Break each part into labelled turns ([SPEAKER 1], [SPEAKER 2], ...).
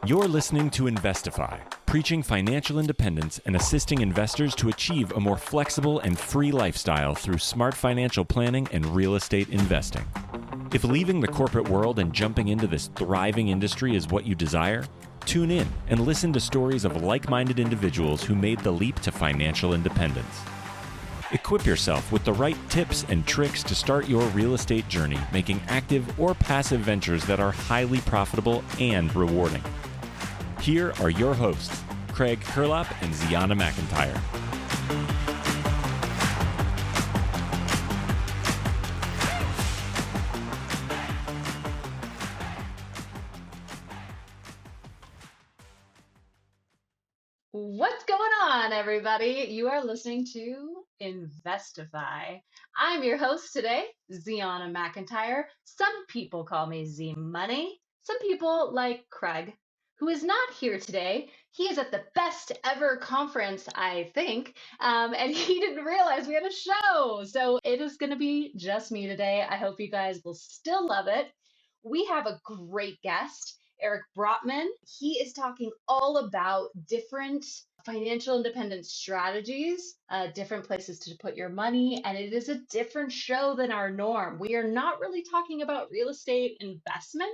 [SPEAKER 1] You're listening to Investify, preaching financial independence and assisting investors to achieve a more flexible and free lifestyle through smart financial planning and real estate investing. If leaving the corporate world and jumping into this thriving industry is what you desire, tune in and listen to stories of like-minded individuals who made the leap to financial independence. Equip yourself with the right tips and tricks to start your real estate journey, making active or passive ventures that are highly profitable and rewarding. Here are your hosts, Craig Herlop and Zeona McIntyre.
[SPEAKER 2] What's going on, everybody? You are listening to Investify. I'm your host today, Zeona McIntyre. Some people call me Z Money. Some people like Craig, who is not here today. He is at the best ever conference, I think, and he didn't realize we had a show. So it is going to be just me today. I hope you guys will still love it. We have a great guest. Eric Brotman. He is talking all about different financial independence strategies, different places to put your money, and it is a different show than our norm. We are not really talking about real estate investment,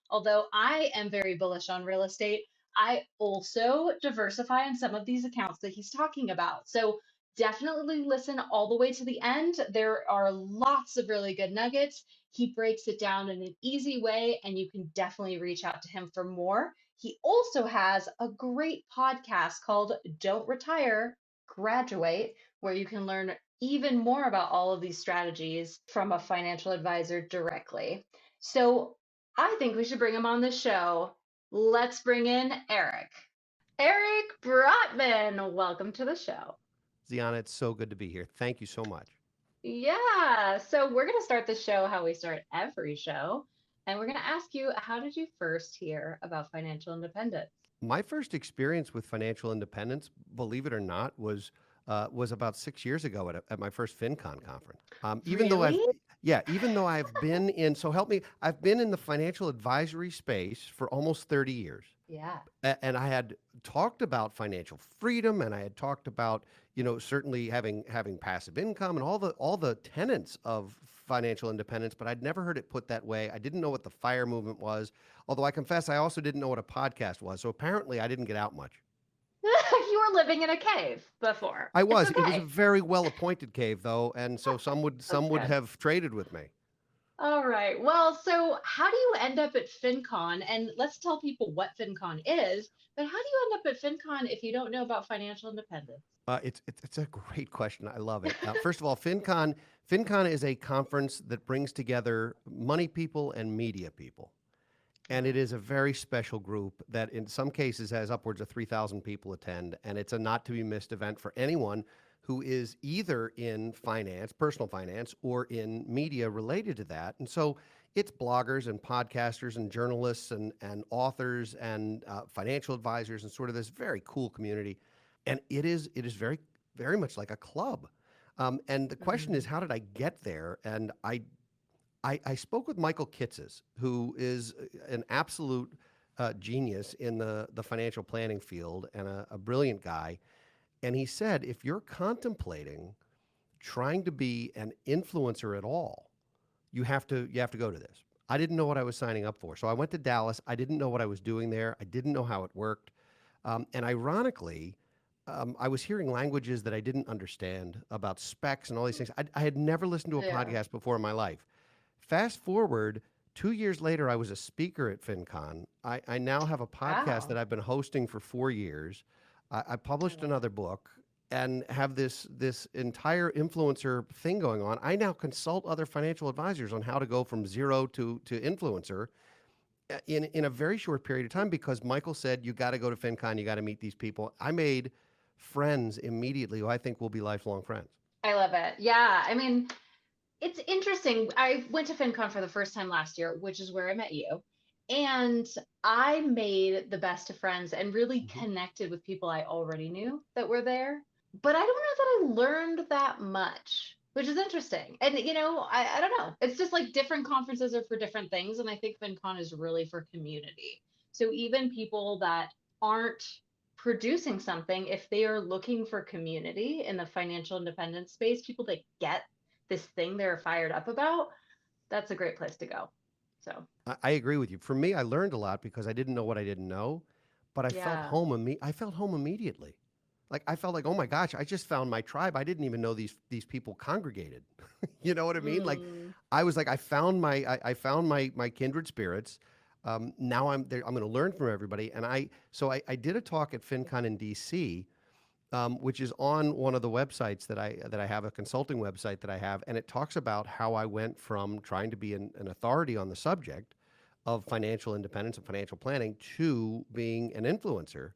[SPEAKER 2] although I am very bullish on real estate. I also diversify in some of these accounts that he's talking about. So definitely listen all the way to the end. There are lots of really good nuggets. He breaks it down in an easy way, and you can definitely reach out to him for more. He also has a great podcast called Don't Retire, Graduate, where you can learn even more about all of these strategies from a financial advisor directly. So I think we should bring him on the show. Let's bring in Eric. Eric Brotman, welcome to the show.
[SPEAKER 3] Zeona, it's so good to be here. Thank you so much.
[SPEAKER 2] Yeah, so we're going to start the show how we start every show. And we're going to ask you, how did you first hear about financial independence?
[SPEAKER 3] My first experience with financial independence, believe it or not, was about 6 years ago at my first Fincon conference. Even though I've been in, so help me, I've been in the financial advisory space for almost 30 years.
[SPEAKER 2] Yeah.
[SPEAKER 3] And I had talked about financial freedom, and I had talked about, certainly having passive income and all the tenets of financial independence, but I'd never heard it put that way. I didn't know what the FIRE movement was, although I confess I also didn't know what a podcast was. So apparently I didn't get out much.
[SPEAKER 2] You were living in a cave before.
[SPEAKER 3] I was.
[SPEAKER 2] Okay.
[SPEAKER 3] It was a very well-appointed cave, though, and so some would have traded with me.
[SPEAKER 2] All right. Well, so how do you end up at Fincon? And let's tell people what Fincon is, but how do you end up at Fincon if you don't know about financial independence?
[SPEAKER 3] It's a great question. I love it. First of all, Fincon is a conference that brings together money people and media people. And it is a very special group that in some cases has upwards of 3,000 people attend. And it's a not to be missed event for anyone who is either in finance, personal finance, or in media related to that. And so it's bloggers and podcasters and journalists and authors and financial advisors and sort of this very cool community. And it is very, very much like a club. And the question is, how did I get there? And I spoke with Michael Kitzes, who is an absolute genius in the financial planning field and a brilliant guy. And he said, if you're contemplating trying to be an influencer at all, you have to go to this. I didn't know what I was signing up for. So I went to Dallas. I didn't know what I was doing there. I didn't know how it worked. And ironically, I was hearing languages that I didn't understand about specs and all these things. I had never listened to a podcast before in my life. Fast forward, 2 years later, I was a speaker at Fincon. I now have a podcast that I've been hosting for 4 years. I published another book and have this entire influencer thing going on. I now consult other financial advisors on how to go from zero to influencer in a very short period of time because Michael said, you got to go to Fincon, you got to meet these people. I made friends immediately who I think will be lifelong friends.
[SPEAKER 2] I love it. Yeah. I mean, it's interesting. I went to FinCon for the first time last year, which is where I met you. And I made the best of friends and really connected with people I already knew that were there. But I don't know that I learned that much, which is interesting. And, I don't know. It's just like different conferences are for different things. And I think FinCon is really for community. So even people that aren't producing something, if they are looking for community in the financial independence space, people that get this thing they're fired up about, that's a great place to go. So,
[SPEAKER 3] I agree with you. For me, I learned a lot because I didn't know what I didn't know, but I felt
[SPEAKER 2] yeah.
[SPEAKER 3] home. I felt home immediately. Like I felt like, oh my gosh, I just found my tribe. I didn't even know these people congregated. You know what I mean? Like
[SPEAKER 2] Mm.
[SPEAKER 3] I was like, I found my kindred spirits. Now I'm there. I'm going to learn from everybody. And I did a talk at Fincon in DC, which is on one of the websites that I have, a consulting website that I have, and it talks about how I went from trying to be an authority on the subject of financial independence and financial planning to being an influencer,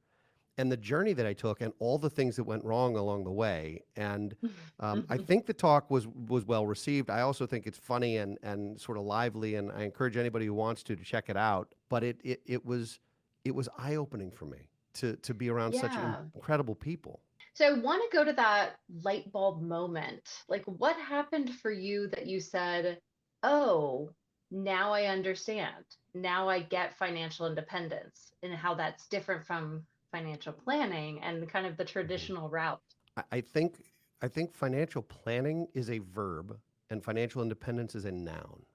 [SPEAKER 3] and the journey that I took and all the things that went wrong along the way. And I think the talk was well received. I also think it's funny and sort of lively, and I encourage anybody who wants to check it out. But it was eye opening for me to be around such
[SPEAKER 2] Yeah.
[SPEAKER 3] incredible people.
[SPEAKER 2] So I want to go to that light bulb moment. Like, what happened for you that you said, oh, now I understand. Now I get financial independence and how that's different from financial planning and kind of the
[SPEAKER 3] Mhm.
[SPEAKER 2] traditional route.
[SPEAKER 3] I think financial planning is a verb and financial independence is a noun.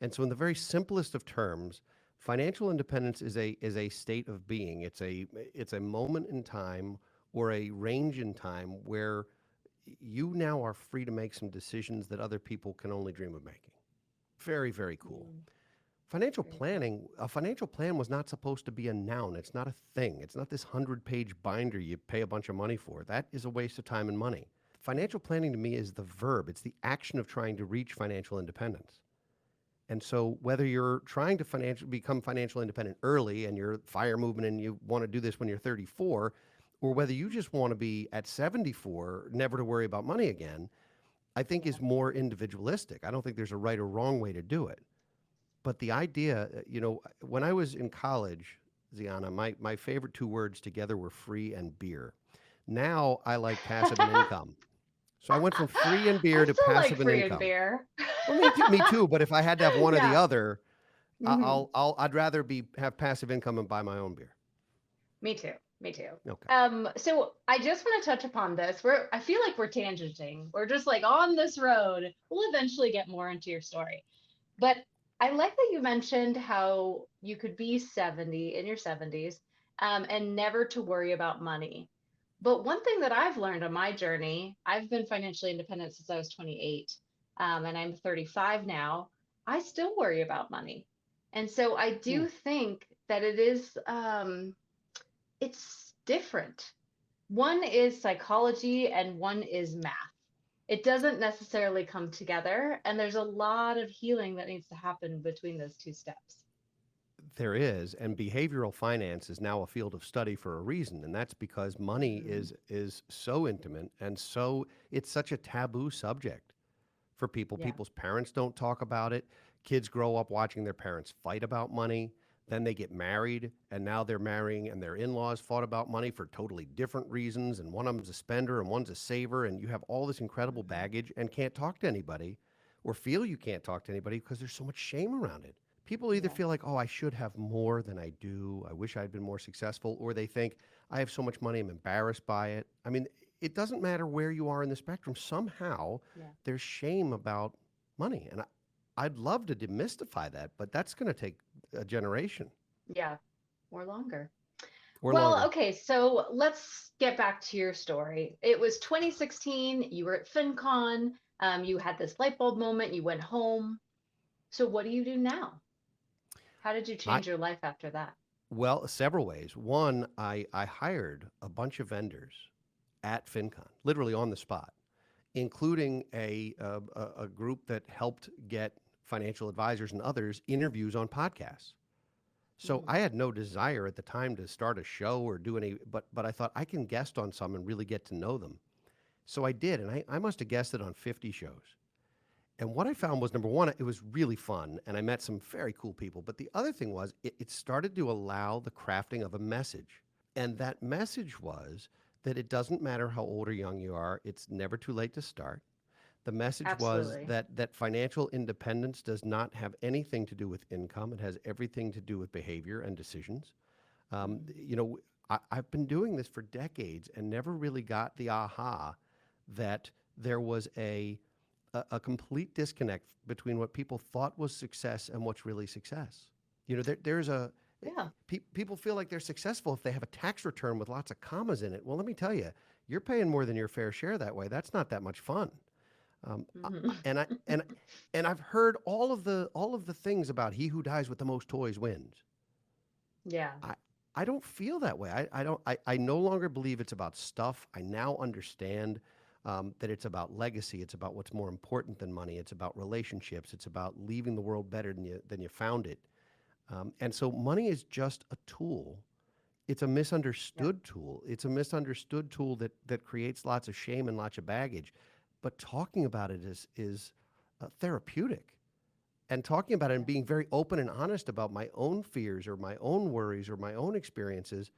[SPEAKER 3] And so in the very simplest of terms, financial independence is a state of being. It's a moment in time or a range in time where you now are free to make some decisions that other people can only dream of making. Very, very cool.
[SPEAKER 2] Mm,
[SPEAKER 3] Financial
[SPEAKER 2] very cool.
[SPEAKER 3] planning, a financial plan was not supposed to be a noun. It's not a thing. It's not this 100-page binder you pay a bunch of money for. That is a waste of time and money. Financial planning to me is the verb. It's the action of trying to reach financial independence. And so whether you're trying to become financial independent early and you're fire movement and you want to do this when you're 34, or whether you just want to be at 74, never to worry about money again, I think
[SPEAKER 2] Yeah.
[SPEAKER 3] is more individualistic. I don't think there's a right or wrong way to do it. But the idea, when I was in college, Ziana, my favorite two words together were free and beer. Now I like passive and income. So I went from free and beer
[SPEAKER 2] I
[SPEAKER 3] to
[SPEAKER 2] still like
[SPEAKER 3] passive and
[SPEAKER 2] free and
[SPEAKER 3] income.
[SPEAKER 2] beer.
[SPEAKER 3] Well, me too. But if I had to have one or the
[SPEAKER 2] Yeah.
[SPEAKER 3] other,
[SPEAKER 2] Hmm.
[SPEAKER 3] I'd rather have passive income and buy my own beer.
[SPEAKER 2] Me too. Me too.
[SPEAKER 3] Okay.
[SPEAKER 2] So I just want to touch upon this. I feel like we're tangenting. We're just like on this road. We'll eventually get more into your story. But I like that you mentioned how you could be 70 in your 70s, and never to worry about money. But one thing that I've learned on my journey, I've been financially independent since I was 28, and I'm 35 now. I still worry about money. And so I
[SPEAKER 3] Hmm.
[SPEAKER 2] do think that it's different. One is psychology and one is math. It doesn't necessarily come together, and there's a lot of healing that needs to happen between those two steps.
[SPEAKER 3] There is, and behavioral finance is now a field of study for a reason, and that's because money
[SPEAKER 2] Mm,
[SPEAKER 3] is so intimate and so it's such a taboo subject for people.
[SPEAKER 2] yeah.
[SPEAKER 3] People's parents don't talk about it. Kids grow up watching their parents fight about money. Then they get married, and now they're marrying, and their in-laws fought about money for totally different reasons, and one of them's a spender and one's a saver, and you have all this incredible
[SPEAKER 2] Hmm.
[SPEAKER 3] baggage and can't talk to anybody, or feel you can't talk to anybody because there's so much shame around it. People either
[SPEAKER 2] Yeah.
[SPEAKER 3] feel like, oh, I should have more than I do. I wish I'd been more successful. Or they think, I have so much money, I'm embarrassed by it. I mean, it doesn't matter where you are in the spectrum. Somehow
[SPEAKER 2] Yeah.
[SPEAKER 3] there's shame about money. And I'd love to demystify that, but that's going to take a generation
[SPEAKER 2] Yeah. Or longer.
[SPEAKER 3] or
[SPEAKER 2] Well,
[SPEAKER 3] longer.
[SPEAKER 2] okay, so let's get back to your story. It was 2016, you were at FinCon, you had this light bulb moment, you went home. So what do you do now? How did you
[SPEAKER 3] I,
[SPEAKER 2] change your life after that?
[SPEAKER 3] well, several ways. One, I hired a bunch of vendors at FinCon, literally on the spot, including a group that helped get financial advisors and others interviews on podcasts. So
[SPEAKER 2] Mm,
[SPEAKER 3] I had no desire at the time to start a show or do any, but I thought I can guest on some and really get to know them. So I did, and I must have guested on 50 shows. And what I found was number one, it was really fun, and I met some very cool people. But the other thing was, it started to allow the crafting of a message. And that message was that it doesn't matter how old or young you are, it's never too late to start. The message was
[SPEAKER 2] Absolutely.
[SPEAKER 3] that financial independence does not have anything to do with income. It has everything to do with behavior and decisions.
[SPEAKER 2] Mhm.
[SPEAKER 3] You know, I've been doing this for decades and never really got the aha that there was a complete disconnect between what people thought was success and what's really success. You know, there's
[SPEAKER 2] Yeah.
[SPEAKER 3] people feel like they're successful if they have a tax return with lots of commas in it. Well, let me tell you, you're paying more than your fair share that way. That's not that much fun.
[SPEAKER 2] Mhm.
[SPEAKER 3] And I've heard all of the things about he who dies with the most toys wins.
[SPEAKER 2] Yeah.
[SPEAKER 3] I I don't feel that way. I don't. I no longer believe it's about stuff. I now understand that it's about legacy. It's about what's more important than money. It's about relationships. It's about leaving the world better than you found it. And so money is just a tool. It's a
[SPEAKER 2] Yeah.
[SPEAKER 3] misunderstood tool. It's a misunderstood tool that creates lots of shame and lots of baggage. But talking about it is therapeutic. And talking about it and
[SPEAKER 2] Yeah.
[SPEAKER 3] being very open and honest about my own fears or my own worries or my own experiences,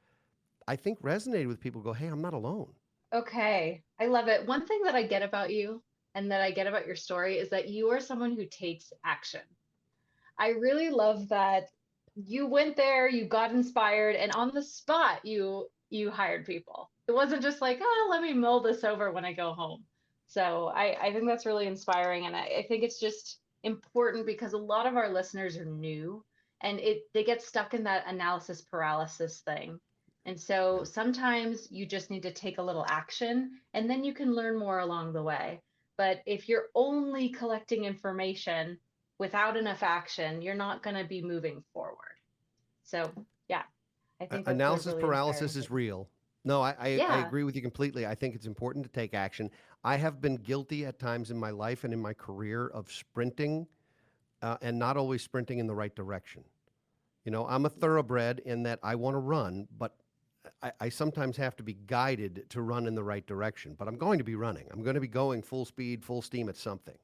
[SPEAKER 3] I think resonated with people who go, hey, I'm not alone.
[SPEAKER 2] Okay. I love it. One thing that I get about you and that I get about your story is that you are someone who takes action. I really love that you went there, you got inspired, and on the spot you hired people. It wasn't just like, oh, let me mull this over when I go home. So I think that's really inspiring, and I think it's just important because a lot of our listeners are new and they get stuck in that analysis paralysis thing. And so
[SPEAKER 3] Yeah.
[SPEAKER 2] sometimes you just need to take a little action and then you can learn more along the way. But if you're only collecting information without enough action, you're not going to be moving forward. So, yeah, I think that's a
[SPEAKER 3] Analysis
[SPEAKER 2] really inspiring
[SPEAKER 3] paralysis
[SPEAKER 2] thing.
[SPEAKER 3] is real. No, I
[SPEAKER 2] Yeah.
[SPEAKER 3] agree with you completely. I think it's important to take action. I have been guilty at times in my life and in my career of sprinting and not always sprinting in the right direction. You know, I'm a
[SPEAKER 2] Yeah.
[SPEAKER 3] thoroughbred in that I want to run, but I sometimes have to be guided to run in the right direction. But I'm going to be running. I'm going to be going full speed, full steam at something.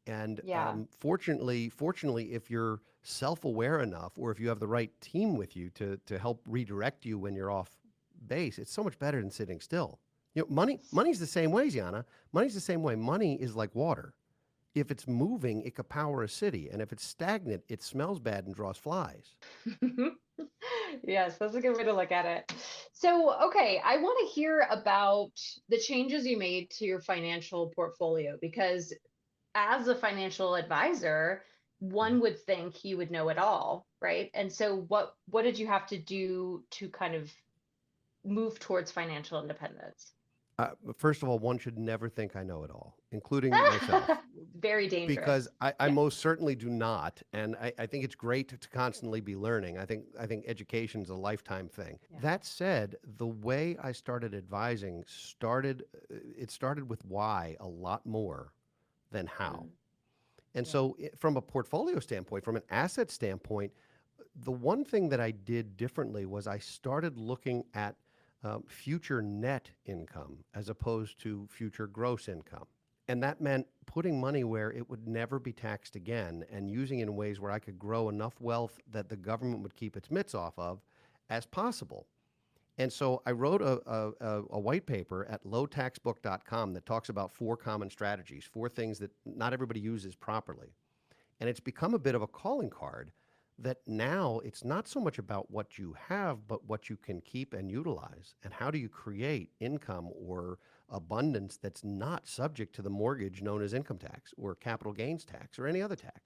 [SPEAKER 3] And
[SPEAKER 2] Yeah.
[SPEAKER 3] fortunately, if you're self-aware enough, or if you have the right team with you to help redirect you when you're off base, it's so much better than sitting still. You know, money's the same way, Ziana. Money's the same way. Money is like water. If it's moving, it could power a city, and if it's stagnant, it smells bad and draws flies.
[SPEAKER 2] Yes, that's a good way to look at it. So, okay, I want to hear about the changes you made to your financial portfolio because as a financial advisor,
[SPEAKER 3] Mhm.
[SPEAKER 2] one would think you would know it all, right? And so what did you have to do to kind of move towards financial independence?
[SPEAKER 3] First of all, one should never think I know it all, including myself.
[SPEAKER 2] Very
[SPEAKER 3] Because
[SPEAKER 2] dangerous.
[SPEAKER 3] I
[SPEAKER 2] Yeah.
[SPEAKER 3] most certainly do not, and I think it's great to constantly be learning. I think education's a lifetime thing.
[SPEAKER 2] Yeah.
[SPEAKER 3] That said, the way I started advising it started with why a lot more than how.
[SPEAKER 2] Mm,
[SPEAKER 3] And
[SPEAKER 2] yeah.
[SPEAKER 3] so, from a portfolio standpoint, from an asset standpoint, the one thing that I did differently was I started looking at future net income as opposed to future gross income. And that meant putting money where it would never be taxed again and using it in ways where I could grow enough wealth that the government would keep its mitts off of as possible. And so I wrote a white paper at lowtaxbook.com that talks about four common strategies, four things that not everybody uses properly. And it's become a bit of a calling card that now it's not so much about what you have, but what you can keep and utilize. And how do you create income or abundance that's not subject to the mortgage known as income tax or capital gains tax or any other tax?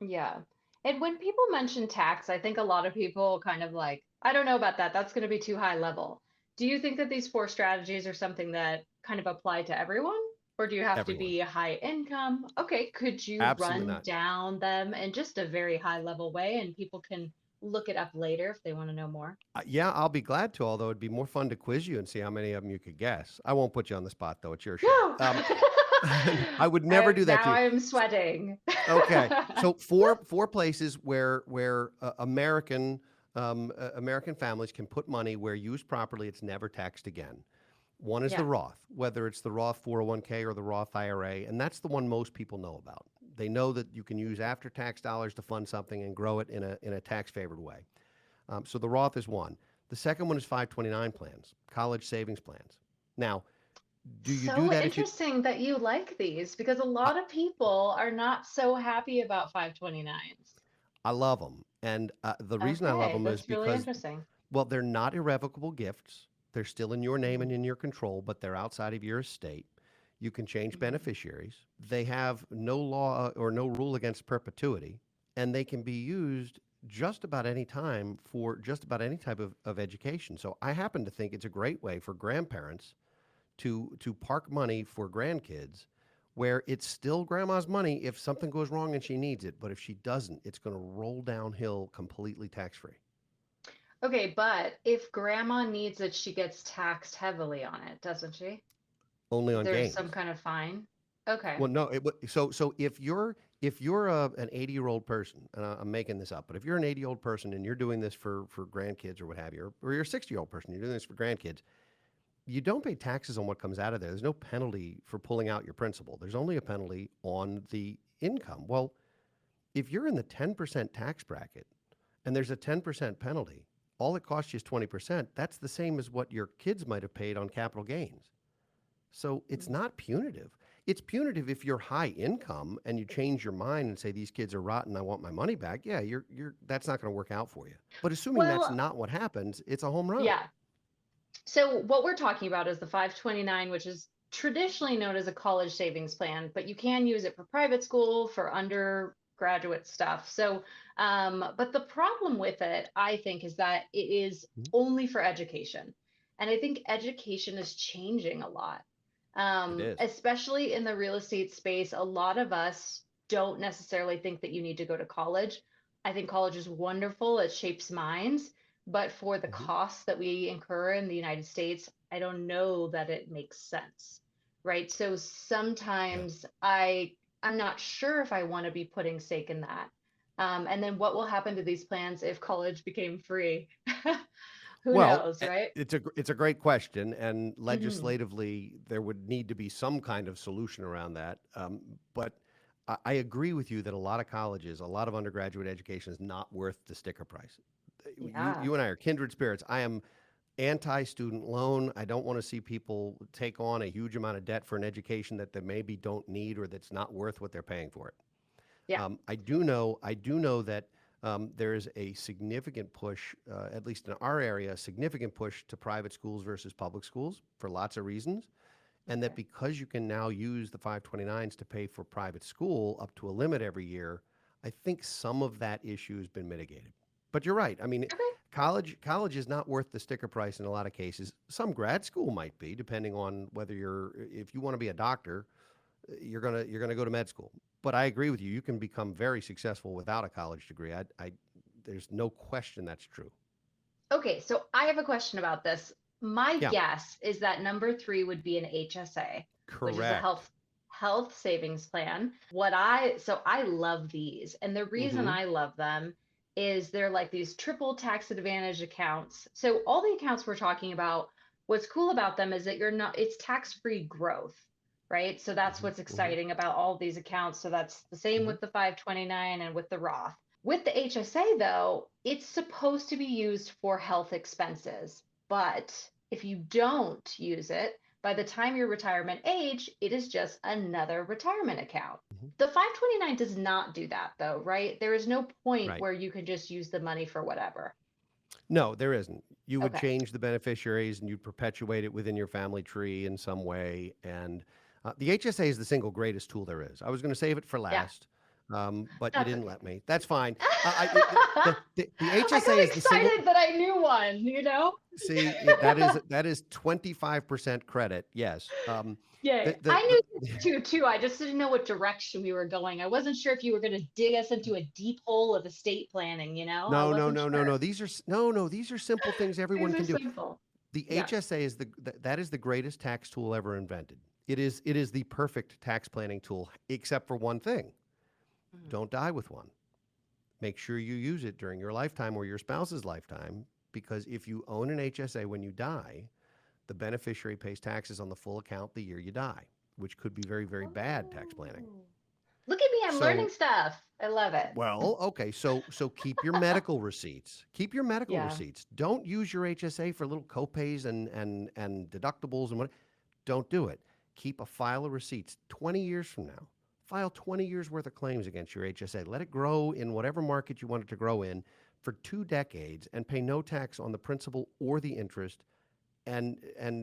[SPEAKER 2] Yeah. And when people mention tax, I think a lot of people kind of like, I don't know about that. That's going to be too high level. Do you think that these four strategies are something that kind of apply to everyone? Or do you have to
[SPEAKER 3] Everyone.
[SPEAKER 2] be a high income? Okay, could you
[SPEAKER 3] Absolutely
[SPEAKER 2] run
[SPEAKER 3] not.
[SPEAKER 2] down them in just a very high level way and people can look it up later if they want to know more?
[SPEAKER 3] Yeah, I'll be glad to, although it'd be more fun to quiz you and see how many of them you could guess. I won't put you on the spot, though. It's your show.
[SPEAKER 2] No.
[SPEAKER 3] I would never do that
[SPEAKER 2] Now
[SPEAKER 3] to you.
[SPEAKER 2] I'm sweating.
[SPEAKER 3] Okay, so four places where American families can put money where used properly, it's never taxed again. One is the
[SPEAKER 2] Yeah.
[SPEAKER 3] Roth, whether it's the Roth 401k or the Roth IRA, and that's the one most people know about. They know that you can use after-tax dollars to fund something and grow it in a tax-favored way. So the Roth is one. The second one is 529 plans, college savings plans. Now, Do you do
[SPEAKER 2] So
[SPEAKER 3] that if you?
[SPEAKER 2] interesting that you like these because a
[SPEAKER 3] I,
[SPEAKER 2] lot of people are not so happy about 529s.
[SPEAKER 3] I love them, and the reason I love
[SPEAKER 2] Okay,
[SPEAKER 3] them is
[SPEAKER 2] that's really
[SPEAKER 3] because,
[SPEAKER 2] interesting.
[SPEAKER 3] well, they're not irrevocable gifts. They're still in your name
[SPEAKER 2] Mhm.
[SPEAKER 3] and in your control, but they're outside of your estate. You can change
[SPEAKER 2] Mhm.
[SPEAKER 3] beneficiaries. They have no law or no rule against perpetuity, and they can be used just about any time for just about any type of education. So I happen to think it's a great way for grandparents to park money for grandkids where it's still grandma's money if something goes wrong and she needs it, but if she doesn't, it's going to roll downhill completely tax free.
[SPEAKER 2] Okay, but if grandma needs it, she gets taxed heavily on it, doesn't she?
[SPEAKER 3] Only
[SPEAKER 2] Is
[SPEAKER 3] on
[SPEAKER 2] there some
[SPEAKER 3] gains.
[SPEAKER 2] kind of fine? Okay.
[SPEAKER 3] Well, no. So if you're an 80-year-old person, and I'm making this up, but if you're an 80-year-old person and you're doing this for grandkids or what have you, or you're a 60-year-old person, you're doing this for grandkids, you don't pay taxes on what comes out of there. There's no penalty for pulling out your principal. There's only a penalty on the income. Well, if you're in the 10% tax bracket and there's a 10% penalty, all it costs you is 20%. That's the same as what your kids might have paid on capital gains. So it's
[SPEAKER 2] Mhm.
[SPEAKER 3] not punitive. It's punitive if you're high income and you change your mind and say these kids are rotten, I want my money back. Yeah, you're that's not going to work out for you. But assuming that's
[SPEAKER 2] Well,
[SPEAKER 3] not what happens, it's a home run.
[SPEAKER 2] yeah. So what we're talking about is the 529, which is traditionally known as a college savings plan, but you can use it for private school, for undergraduate stuff. So, but the problem with it, I think, is that it is
[SPEAKER 3] Mhm.
[SPEAKER 2] only for education. And I think education is changing a lot,
[SPEAKER 3] It is.
[SPEAKER 2] especially in the real estate space. A lot of us don't necessarily think that you need to go to college. I think college is wonderful, it shapes minds, but for the
[SPEAKER 3] Mhm.
[SPEAKER 2] costs that we incur in the United States, I don't know that it makes sense, right? So
[SPEAKER 3] Yeah.
[SPEAKER 2] sometimes I'm not sure if I want to be putting stake in that. And then what will happen to these plans if college became free? Who
[SPEAKER 3] Well,
[SPEAKER 2] knows, right?
[SPEAKER 3] it's a great question, and
[SPEAKER 2] Hmm.
[SPEAKER 3] legislatively there would need to be some kind of solution around that. But I agree with you that a lot of colleges, a lot of undergraduate education is not worth the sticker price.
[SPEAKER 2] Yeah.
[SPEAKER 3] You and I are kindred spirits. I am anti-student loan. I don't want to see people take on a huge amount of debt for an education that they maybe don't need or that's not worth what they're paying for it.
[SPEAKER 2] Yeah.
[SPEAKER 3] I do know that there is a significant push, at least in our area, a significant push to private schools versus public schools for lots of reasons. And that
[SPEAKER 2] Okay.
[SPEAKER 3] because you can now use the 529s to pay for private school up to a limit every year, I think some of that issue has been mitigated. But you're right. I mean,
[SPEAKER 2] Okay.
[SPEAKER 3] college is not worth the sticker price in a lot of cases. Some grad school might be, depending on whether if you want to be a doctor, you're gonna go to med school. But I agree with you. You can become very successful without a college degree. There's no question that's true.
[SPEAKER 2] Okay, so I have a question about this. My
[SPEAKER 3] Yeah,
[SPEAKER 2] guess is that number three would be an HSA, which is a
[SPEAKER 3] correct.
[SPEAKER 2] health savings plan. I love these. And the reason
[SPEAKER 3] Mm-hmm.
[SPEAKER 2] I love them is they're like these triple tax advantage accounts. So all the accounts we're talking about, what's cool about them is that it's tax-free growth, right? So that's
[SPEAKER 3] Mm-hmm.
[SPEAKER 2] what's
[SPEAKER 3] Mm-hmm.
[SPEAKER 2] exciting about all of these accounts. So that's the same
[SPEAKER 3] Mm-hmm.
[SPEAKER 2] with the 529 and with the Roth. With the HSA, though, it's supposed to be used for health expenses. But if you don't use it, by the time your retirement age, it is just another retirement account.
[SPEAKER 3] Mm-hmm.
[SPEAKER 2] The 529 does not do that, though, right? There is no point
[SPEAKER 3] Right.
[SPEAKER 2] where you can just use the money for whatever.
[SPEAKER 3] No, there isn't. You would
[SPEAKER 2] Okay.
[SPEAKER 3] change the beneficiaries and you'd perpetuate it within your family tree in some way. And the HSA is the single greatest tool there is. I was going to save it for
[SPEAKER 2] Yeah,
[SPEAKER 3] last, but you
[SPEAKER 2] that's
[SPEAKER 3] didn't
[SPEAKER 2] okay.
[SPEAKER 3] let me. That's fine. The
[SPEAKER 2] I
[SPEAKER 3] HSA
[SPEAKER 2] got
[SPEAKER 3] is the single.
[SPEAKER 2] excited that I knew one, you know?
[SPEAKER 3] See, yeah, that is 25% credit. Yes.
[SPEAKER 2] Yeah,
[SPEAKER 3] The
[SPEAKER 2] I knew this too. I just didn't know what direction we were going. I wasn't sure if you were going to dig us into a deep hole of estate planning, you know? I
[SPEAKER 3] No, no,
[SPEAKER 2] wasn't
[SPEAKER 3] no, no,
[SPEAKER 2] sure.
[SPEAKER 3] no. No, no. These are simple things everyone
[SPEAKER 2] These are
[SPEAKER 3] can do.
[SPEAKER 2] simple.
[SPEAKER 3] The
[SPEAKER 2] Yeah.
[SPEAKER 3] HSA is that is the greatest tax tool ever invented. It is the perfect tax planning tool, except for one thing.
[SPEAKER 2] Mhm.
[SPEAKER 3] Don't die with one. Make sure you use it during your lifetime or your spouse's lifetime, because if you own an HSA when you die, the beneficiary pays taxes on the full account the year you die, which could be very, very bad tax planning.
[SPEAKER 2] Oh. Look at me, I'm learning
[SPEAKER 3] So,
[SPEAKER 2] stuff. I love it.
[SPEAKER 3] well, okay, so keep your medical receipts. Keep your medical
[SPEAKER 2] Yeah.
[SPEAKER 3] receipts. Don't use your HSA for little copays and deductibles and what. Don't do it. Keep a file of receipts 20 years from now. File 20 years worth of claims against your HSA. Let it grow in whatever market you want it to grow in for 2 decades and pay no tax on the principal or the interest and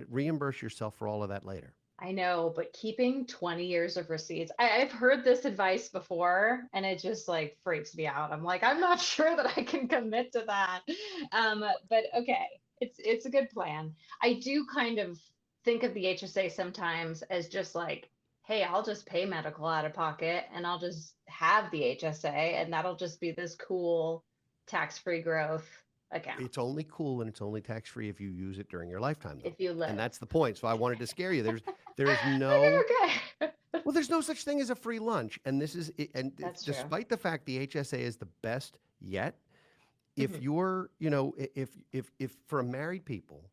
[SPEAKER 3] reimburse yourself for all of that later.
[SPEAKER 2] I know, but keeping 20 years of receipts, I've heard this advice before and it just like freaks me out. I'm like, I'm not sure that I can commit to that. But okay, it's a good plan. I do kind of think of the HSA sometimes as just like, hey, I'll just pay medical out of pocket and I'll just have the HSA and that'll just be this cool tax-free growth account.
[SPEAKER 3] It's only cool and it's only tax-free if you use it during your lifetime, though.
[SPEAKER 2] If you live.
[SPEAKER 3] And that's the point. So I wanted to scare you. There is no,
[SPEAKER 2] Okay.
[SPEAKER 3] well, there's no such thing as a free lunch. And this is, and
[SPEAKER 2] That's true.
[SPEAKER 3] despite the fact the HSA is the best yet,
[SPEAKER 2] Mhm.
[SPEAKER 3] if you're, if for married people,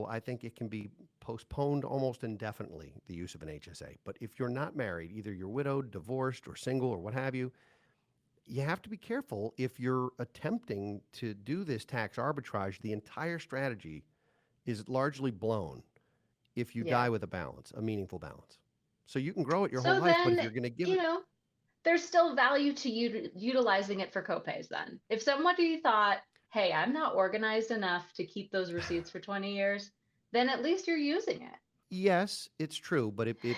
[SPEAKER 3] I think it can be postponed almost indefinitely, the use of an HSA. But if you're not married, either you're widowed, divorced, or single, or what have you, you have to be careful if you're attempting to do this tax arbitrage. The entire strategy is largely blown if you
[SPEAKER 2] Yeah.
[SPEAKER 3] die with a balance, a meaningful balance. So you can grow it your
[SPEAKER 2] So
[SPEAKER 3] whole life, but if
[SPEAKER 2] then,
[SPEAKER 3] you're going to give
[SPEAKER 2] you
[SPEAKER 3] it,
[SPEAKER 2] know, there's still value to utilizing it for copays then. If somebody thought, hey, I'm not organized enough to keep those receipts for 20 years, then at least you're using it.
[SPEAKER 3] yes, it's true, but it
[SPEAKER 2] He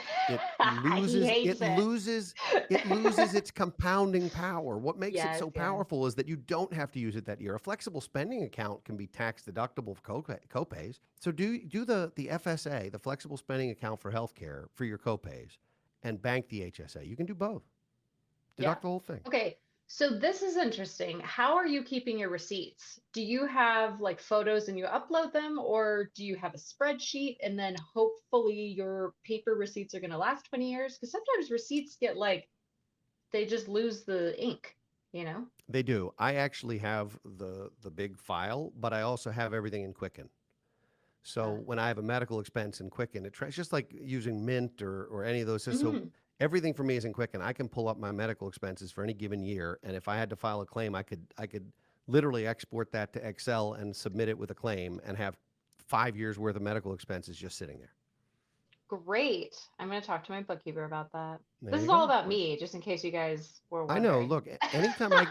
[SPEAKER 3] loses
[SPEAKER 2] hates it.
[SPEAKER 3] loses its compounding power. What makes it
[SPEAKER 2] Yes,
[SPEAKER 3] so
[SPEAKER 2] yes.
[SPEAKER 3] powerful is that you don't have to use it that year. A flexible spending account can be tax deductible for copays. So do the FSA, the flexible spending account for healthcare, for your copays, and bank the HSA. You can do both.
[SPEAKER 2] Yeah.
[SPEAKER 3] Deduct the whole thing.
[SPEAKER 2] Okay, so this is interesting. How are you keeping your receipts? Do you have like photos and you upload them, or do you have a spreadsheet and then hopefully your paper receipts are going to last 20 years? Because sometimes receipts get like, they just lose the ink, you know?
[SPEAKER 3] They do. I actually have the big file, but I also have everything in Quicken. So when I have a medical expense in Quicken, it's just like using Mint or any of those. So
[SPEAKER 2] Mhm.
[SPEAKER 3] everything for me is in Quicken. I can pull up my medical expenses for any given year, and if I had to file a claim, I could literally export that to Excel and submit it with a claim and have 5 years worth of medical expenses just sitting there.
[SPEAKER 2] Great. I'm going to talk to my bookkeeper about that.
[SPEAKER 3] There
[SPEAKER 2] This
[SPEAKER 3] you
[SPEAKER 2] is all
[SPEAKER 3] go.
[SPEAKER 2] about me, just in case you guys were
[SPEAKER 3] I know.
[SPEAKER 2] wondering.
[SPEAKER 3] Look, anytime I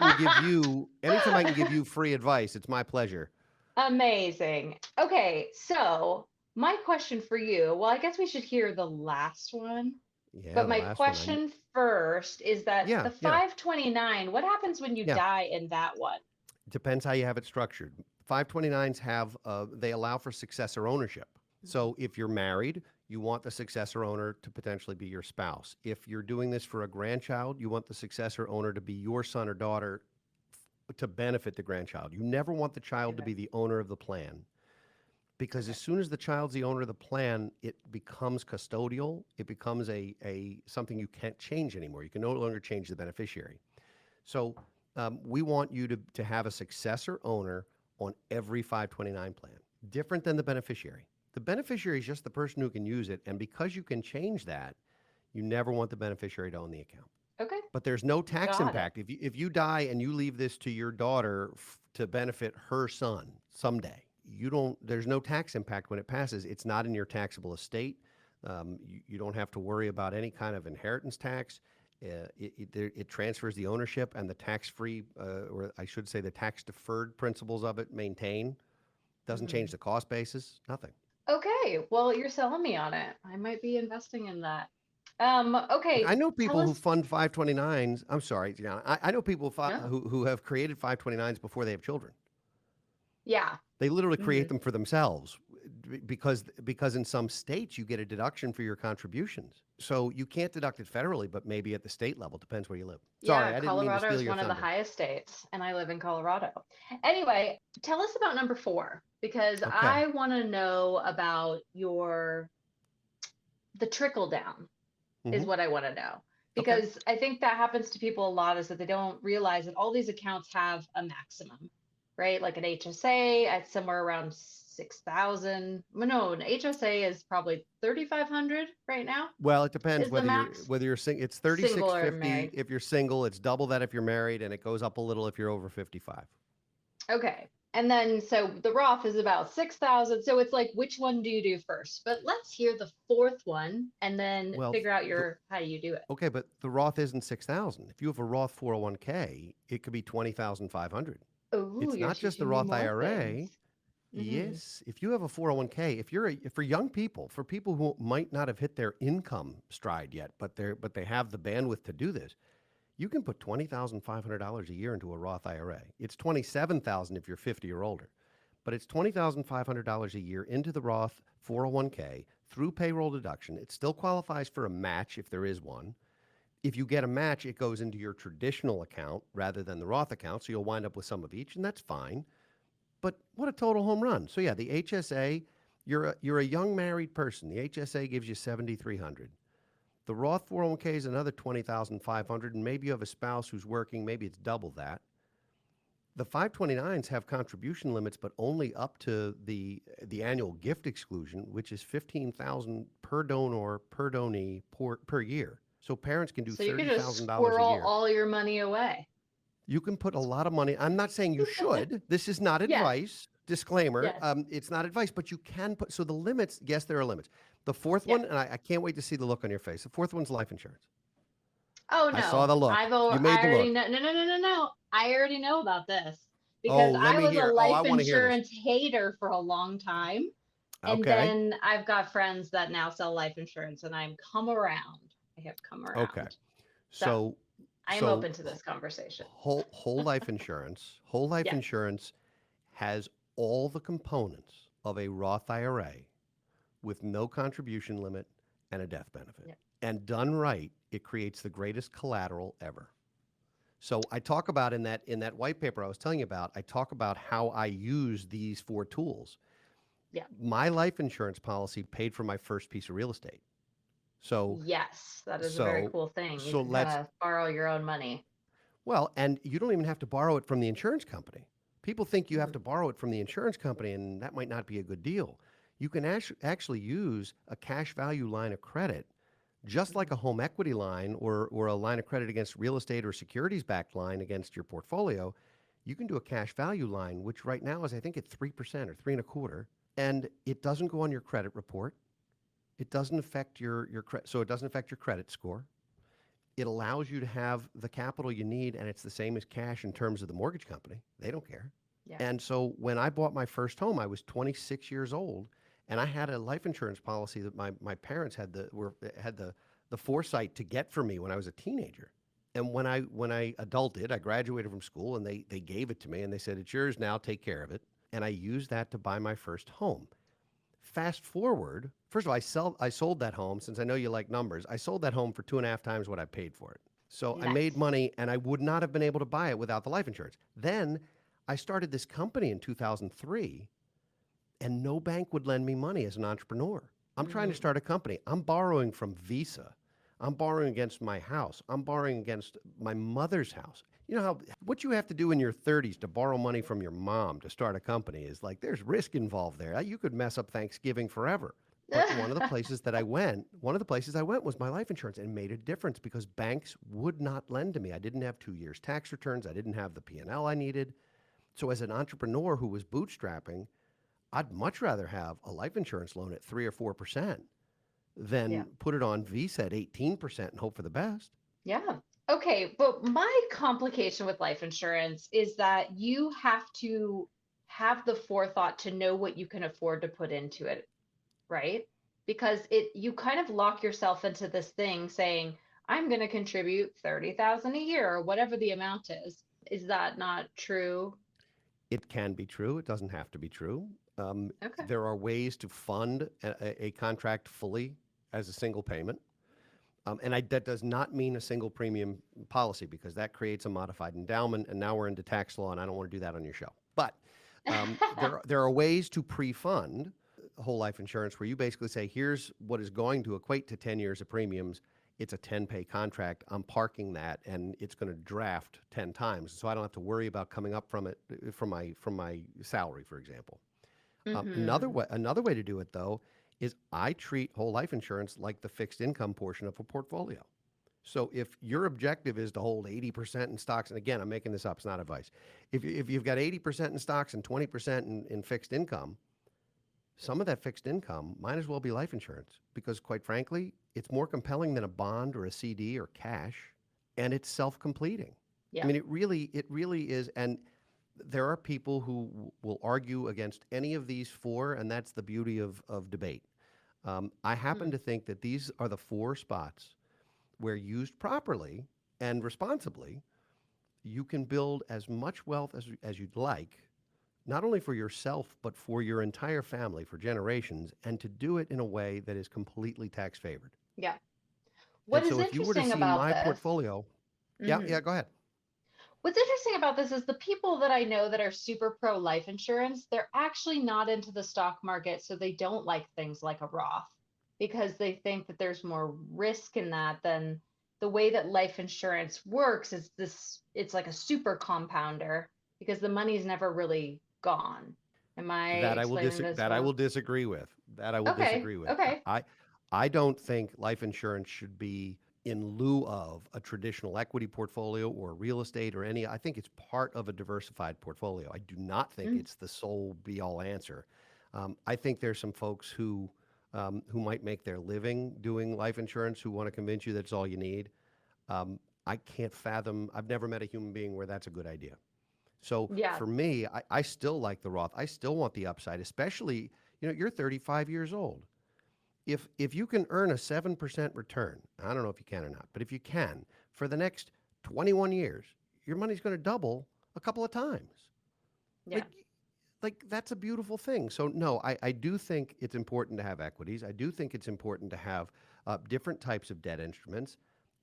[SPEAKER 3] can give you free advice, it's my pleasure.
[SPEAKER 2] Amazing. Okay, so my question for you, well, I guess we should hear the last one.
[SPEAKER 3] Yeah,
[SPEAKER 2] But
[SPEAKER 3] the
[SPEAKER 2] my
[SPEAKER 3] last one.
[SPEAKER 2] question first is that
[SPEAKER 3] Yeah,
[SPEAKER 2] the
[SPEAKER 3] yeah.
[SPEAKER 2] 529, what happens when you
[SPEAKER 3] Yeah.
[SPEAKER 2] die in that one?
[SPEAKER 3] Depends how you have it structured. 529s have, they allow for successor ownership. So if you're married, you want the successor owner to potentially be your spouse. If you're doing this for a grandchild, you want the successor owner to be your son or daughter to benefit the grandchild. You never want the child to
[SPEAKER 2] Okay.
[SPEAKER 3] be the owner of the plan. Because as soon as the child's the owner of the plan, it becomes custodial. It becomes a something you can't change anymore. You can no longer change the beneficiary. So we want you to have a successor owner on every 529 plan, different than the beneficiary. The beneficiary is just the person who can use it, and because you can change that, you never want the beneficiary to own the account.
[SPEAKER 2] Okay.
[SPEAKER 3] But there's no tax
[SPEAKER 2] Got it.
[SPEAKER 3] impact. If you die and you leave this to your daughter to benefit her son someday, there's no tax impact when it passes. It's not in your taxable estate. You don't have to worry about any kind of inheritance tax. It transfers the ownership, and the tax-free, or I should say the tax-deferred principles of it maintain. Doesn't change the cost basis, nothing.
[SPEAKER 2] Okay, well, you're selling me on it. I might be investing in that.
[SPEAKER 3] Look,
[SPEAKER 2] Okay,
[SPEAKER 3] I know
[SPEAKER 2] tell
[SPEAKER 3] people who
[SPEAKER 2] us.
[SPEAKER 3] fund 529s. I'm sorry, Gianna. I know people
[SPEAKER 2] No.
[SPEAKER 3] who have created 529s before they have children.
[SPEAKER 2] Yeah.
[SPEAKER 3] They literally create
[SPEAKER 2] Mhm.
[SPEAKER 3] them for themselves because in some states you get a deduction for your contributions. So you can't deduct it federally, but maybe at the state level. Depends where you live. Sorry,
[SPEAKER 2] Yeah,
[SPEAKER 3] I didn't mean to
[SPEAKER 2] Colorado
[SPEAKER 3] steal
[SPEAKER 2] is
[SPEAKER 3] your
[SPEAKER 2] one of the
[SPEAKER 3] thunder.
[SPEAKER 2] highest states, and I live in Colorado. Anyway, tell us about number 4, because
[SPEAKER 3] Okay.
[SPEAKER 2] I want to know about the trickle down is
[SPEAKER 3] Mhm.
[SPEAKER 2] what I want to know.
[SPEAKER 3] Okay.
[SPEAKER 2] Because I think that happens to people a lot, is that they don't realize that all these accounts have a maximum, right? Like an HSA at somewhere around 6,000. No, an HSA is probably 3,500 right now.
[SPEAKER 3] Well, it depends
[SPEAKER 2] Is the max
[SPEAKER 3] whether you're it's
[SPEAKER 2] single or
[SPEAKER 3] 3650
[SPEAKER 2] married?
[SPEAKER 3] if you're single. It's double that if you're married, and it goes up a little if you're over 55.
[SPEAKER 2] Okay. And then, so the Roth is about 6,000. So it's like, which one do you do first? But let's hear the fourth one and then
[SPEAKER 3] Well,
[SPEAKER 2] figure out
[SPEAKER 3] the,
[SPEAKER 2] how you do it.
[SPEAKER 3] okay, but the Roth isn't 6,000. If you have a Roth 401k, it could be 20,500.
[SPEAKER 2] Oh,
[SPEAKER 3] It's
[SPEAKER 2] you're
[SPEAKER 3] not just the
[SPEAKER 2] teaching me
[SPEAKER 3] Roth
[SPEAKER 2] more
[SPEAKER 3] IRA.
[SPEAKER 2] things. Hmm.
[SPEAKER 3] Yes, if you have a 401k, for young people, for people who might not have hit their income stride yet, but they have the bandwidth to do this, you can put $20,500 a year into a Roth IRA. It's 27,000 if you're 50 or older, but it's $20,500 a year into the Roth 401k through payroll deduction. It still qualifies for a match if there is one. If you get a match, it goes into your traditional account rather than the Roth account, so you'll wind up with some of each, and that's fine. But what a total home run. So yeah, the HSA, you're a young married person. The HSA gives you 7,300. The Roth 401k is another 20,500, and maybe you have a spouse who's working, maybe it's double that. The 529s have contribution limits, but only up to the annual gift exclusion, which is 15,000 per donor per donee per year. So parents can do
[SPEAKER 2] So you can just
[SPEAKER 3] $30,000 a
[SPEAKER 2] squirrel
[SPEAKER 3] year.
[SPEAKER 2] all your money away.
[SPEAKER 3] You can put a lot of money. I'm not saying you should. This is not
[SPEAKER 2] Yes,
[SPEAKER 3] advice. Disclaimer.
[SPEAKER 2] yes,
[SPEAKER 3] It's not advice, but you can put. So the limits, yes, there are limits. The fourth
[SPEAKER 2] yeah.
[SPEAKER 3] one, and I can't wait to see the look on your face. The fourth one's life insurance.
[SPEAKER 2] Oh
[SPEAKER 3] I saw
[SPEAKER 2] no,
[SPEAKER 3] the look. You
[SPEAKER 2] I
[SPEAKER 3] made the
[SPEAKER 2] already
[SPEAKER 3] look.
[SPEAKER 2] know. No, no, no, no, no. I already know about this
[SPEAKER 3] Oh,
[SPEAKER 2] because
[SPEAKER 3] let
[SPEAKER 2] I
[SPEAKER 3] me
[SPEAKER 2] was a
[SPEAKER 3] hear. Oh, I
[SPEAKER 2] life
[SPEAKER 3] want to hear this.
[SPEAKER 2] insurance hater for a long time. And
[SPEAKER 3] Okay.
[SPEAKER 2] then I've got friends that now sell life insurance and I'm come around. I have come
[SPEAKER 3] Okay.
[SPEAKER 2] around. So
[SPEAKER 3] So,
[SPEAKER 2] I am
[SPEAKER 3] so
[SPEAKER 2] open to this conversation.
[SPEAKER 3] whole life insurance. Whole life
[SPEAKER 2] Yes.
[SPEAKER 3] insurance has all the components of a Roth IRA with no contribution limit and a death benefit.
[SPEAKER 2] Yeah.
[SPEAKER 3] And done right, it creates the greatest collateral ever. So I talk about in that white paper I was telling you about, I talk about how I use these four tools.
[SPEAKER 2] Yeah.
[SPEAKER 3] My life insurance policy paid for my first piece of real estate. So
[SPEAKER 2] Yes, that is a very
[SPEAKER 3] so
[SPEAKER 2] cool thing. You
[SPEAKER 3] so
[SPEAKER 2] can kind
[SPEAKER 3] let's
[SPEAKER 2] of borrow your own money.
[SPEAKER 3] well, and you don't even have to borrow it from the insurance company. People think you have
[SPEAKER 2] Mhm.
[SPEAKER 3] to borrow it from the insurance company, and that might not be a good deal. You can actually use a cash value line of credit, just like
[SPEAKER 2] Mhm.
[SPEAKER 3] a home equity line or a line of credit against real estate or securities backed line against your portfolio. You can do a cash value line, which right now is, I think, at 3% or three and a quarter, and it doesn't go on your credit report. It doesn't affect your credit, so it doesn't affect your credit score. It allows you to have the capital you need, and it's the same as cash in terms of the mortgage company. They don't care.
[SPEAKER 2] Yeah.
[SPEAKER 3] And so when I bought my first home, I was 26 years old, and I had a life insurance policy that my parents had the foresight to get for me when I was a teenager. And when I adulted, I graduated from school, and they gave it to me, and they said, "It's yours now. Take care of it." And I used that to buy my first home. Fast forward, first of all, I sold that home. Since I know you like numbers, I sold that home for 2.5 times what I paid for it. So I made
[SPEAKER 2] Nice.
[SPEAKER 3] money, and I would not have been able to buy it without the life insurance. Then I started this company in 2003, and no bank would lend me money as an entrepreneur. I'm trying to
[SPEAKER 2] Mm.
[SPEAKER 3] start a company. I'm borrowing from Visa. I'm borrowing against my house. I'm borrowing against my mother's house. You know how what you have to do in your 30s to borrow money from your mom to start a company is like there's risk involved there. You could mess up Thanksgiving forever. But one of the places I went was my life insurance, and made a difference because banks would not lend to me. I didn't have 2 years tax returns. I didn't have the P&L I needed. So as an entrepreneur who was bootstrapping, I'd much rather have a life insurance loan at 3 or 4%
[SPEAKER 2] Yeah.
[SPEAKER 3] than put it on Visa at 18% and hope for the best.
[SPEAKER 2] Yeah. Okay, but my complication with life insurance is that you have to have the forethought to know what you can afford to put into it, right? Because you kind of lock yourself into this thing saying, I'm going to contribute 30,000 a year or whatever the amount is. Is that not true?
[SPEAKER 3] It can be true. It doesn't have to be true.
[SPEAKER 2] Okay.
[SPEAKER 3] There are ways to fund a contract fully as a single payment. That does not mean a single premium policy because that creates a modified endowment. And now we're into tax law, and I don't want to do that on your show. But there are ways to pre-fund whole life insurance where you basically say, here's what is going to equate to 10 years of premiums. It's a 10-pay contract. I'm parking that, and it's going to draft 10 times. So I don't have to worry about coming up from it from my salary, for example.
[SPEAKER 2] Hmm.
[SPEAKER 3] Another way to do it, though, is I treat whole life insurance like the fixed income portion of a portfolio. So if your objective is to hold 80% in stocks, and again, I'm making this up, it's not advice. If you've got 80% in stocks and 20% in fixed income, some of that fixed income might as well be life insurance because, quite frankly, it's more compelling than a bond or a CD or cash, and it's self-completing. I
[SPEAKER 2] Yeah.
[SPEAKER 3] mean, it really is. And there are people who will argue against any of these four, and that's the beauty of debate. I happen
[SPEAKER 2] Mm.
[SPEAKER 3] to think that these are the four spots where used properly and responsibly, you can build as much wealth as you'd like, not only for yourself, but for your entire family for generations, and to do it in a way that is completely tax favored.
[SPEAKER 2] Yeah. What
[SPEAKER 3] And
[SPEAKER 2] is
[SPEAKER 3] so if you were to
[SPEAKER 2] interesting
[SPEAKER 3] see
[SPEAKER 2] about
[SPEAKER 3] my
[SPEAKER 2] this?
[SPEAKER 3] portfolio, yeah,
[SPEAKER 2] Mhm.
[SPEAKER 3] yeah, go ahead.
[SPEAKER 2] What's interesting about this is the people that I know that are super pro life insurance, they're actually not into the stock market, so they don't like things like a Roth because they think that there's more risk in that than the way that life insurance works is it's like a super compounder because the money's never really gone. Am I explaining this
[SPEAKER 3] That I will
[SPEAKER 2] well?
[SPEAKER 3] disagree with. That I will
[SPEAKER 2] Okay,
[SPEAKER 3] disagree with.
[SPEAKER 2] okay.
[SPEAKER 3] I don't think life insurance should be in lieu of a traditional equity portfolio or real estate or any. I think it's part of a diversified portfolio. I do not think
[SPEAKER 2] Mm,
[SPEAKER 3] it's the sole be all answer. I think there's some folks who might make their living doing life insurance who want to convince you that's all you need. I can't fathom. I've never met a human being where that's a good idea. So
[SPEAKER 2] yeah,
[SPEAKER 3] for me, I still like the Roth. I still want the upside, especially, you're 35 years old. If you can earn a 7% return, I don't know if you can or not, but if you can, for the next 21 years, your money's going to double a couple of times.
[SPEAKER 2] yeah.
[SPEAKER 3] Like like that's a beautiful thing. So no, I do think it's important to have equities. I do think it's important to have different types of debt instruments.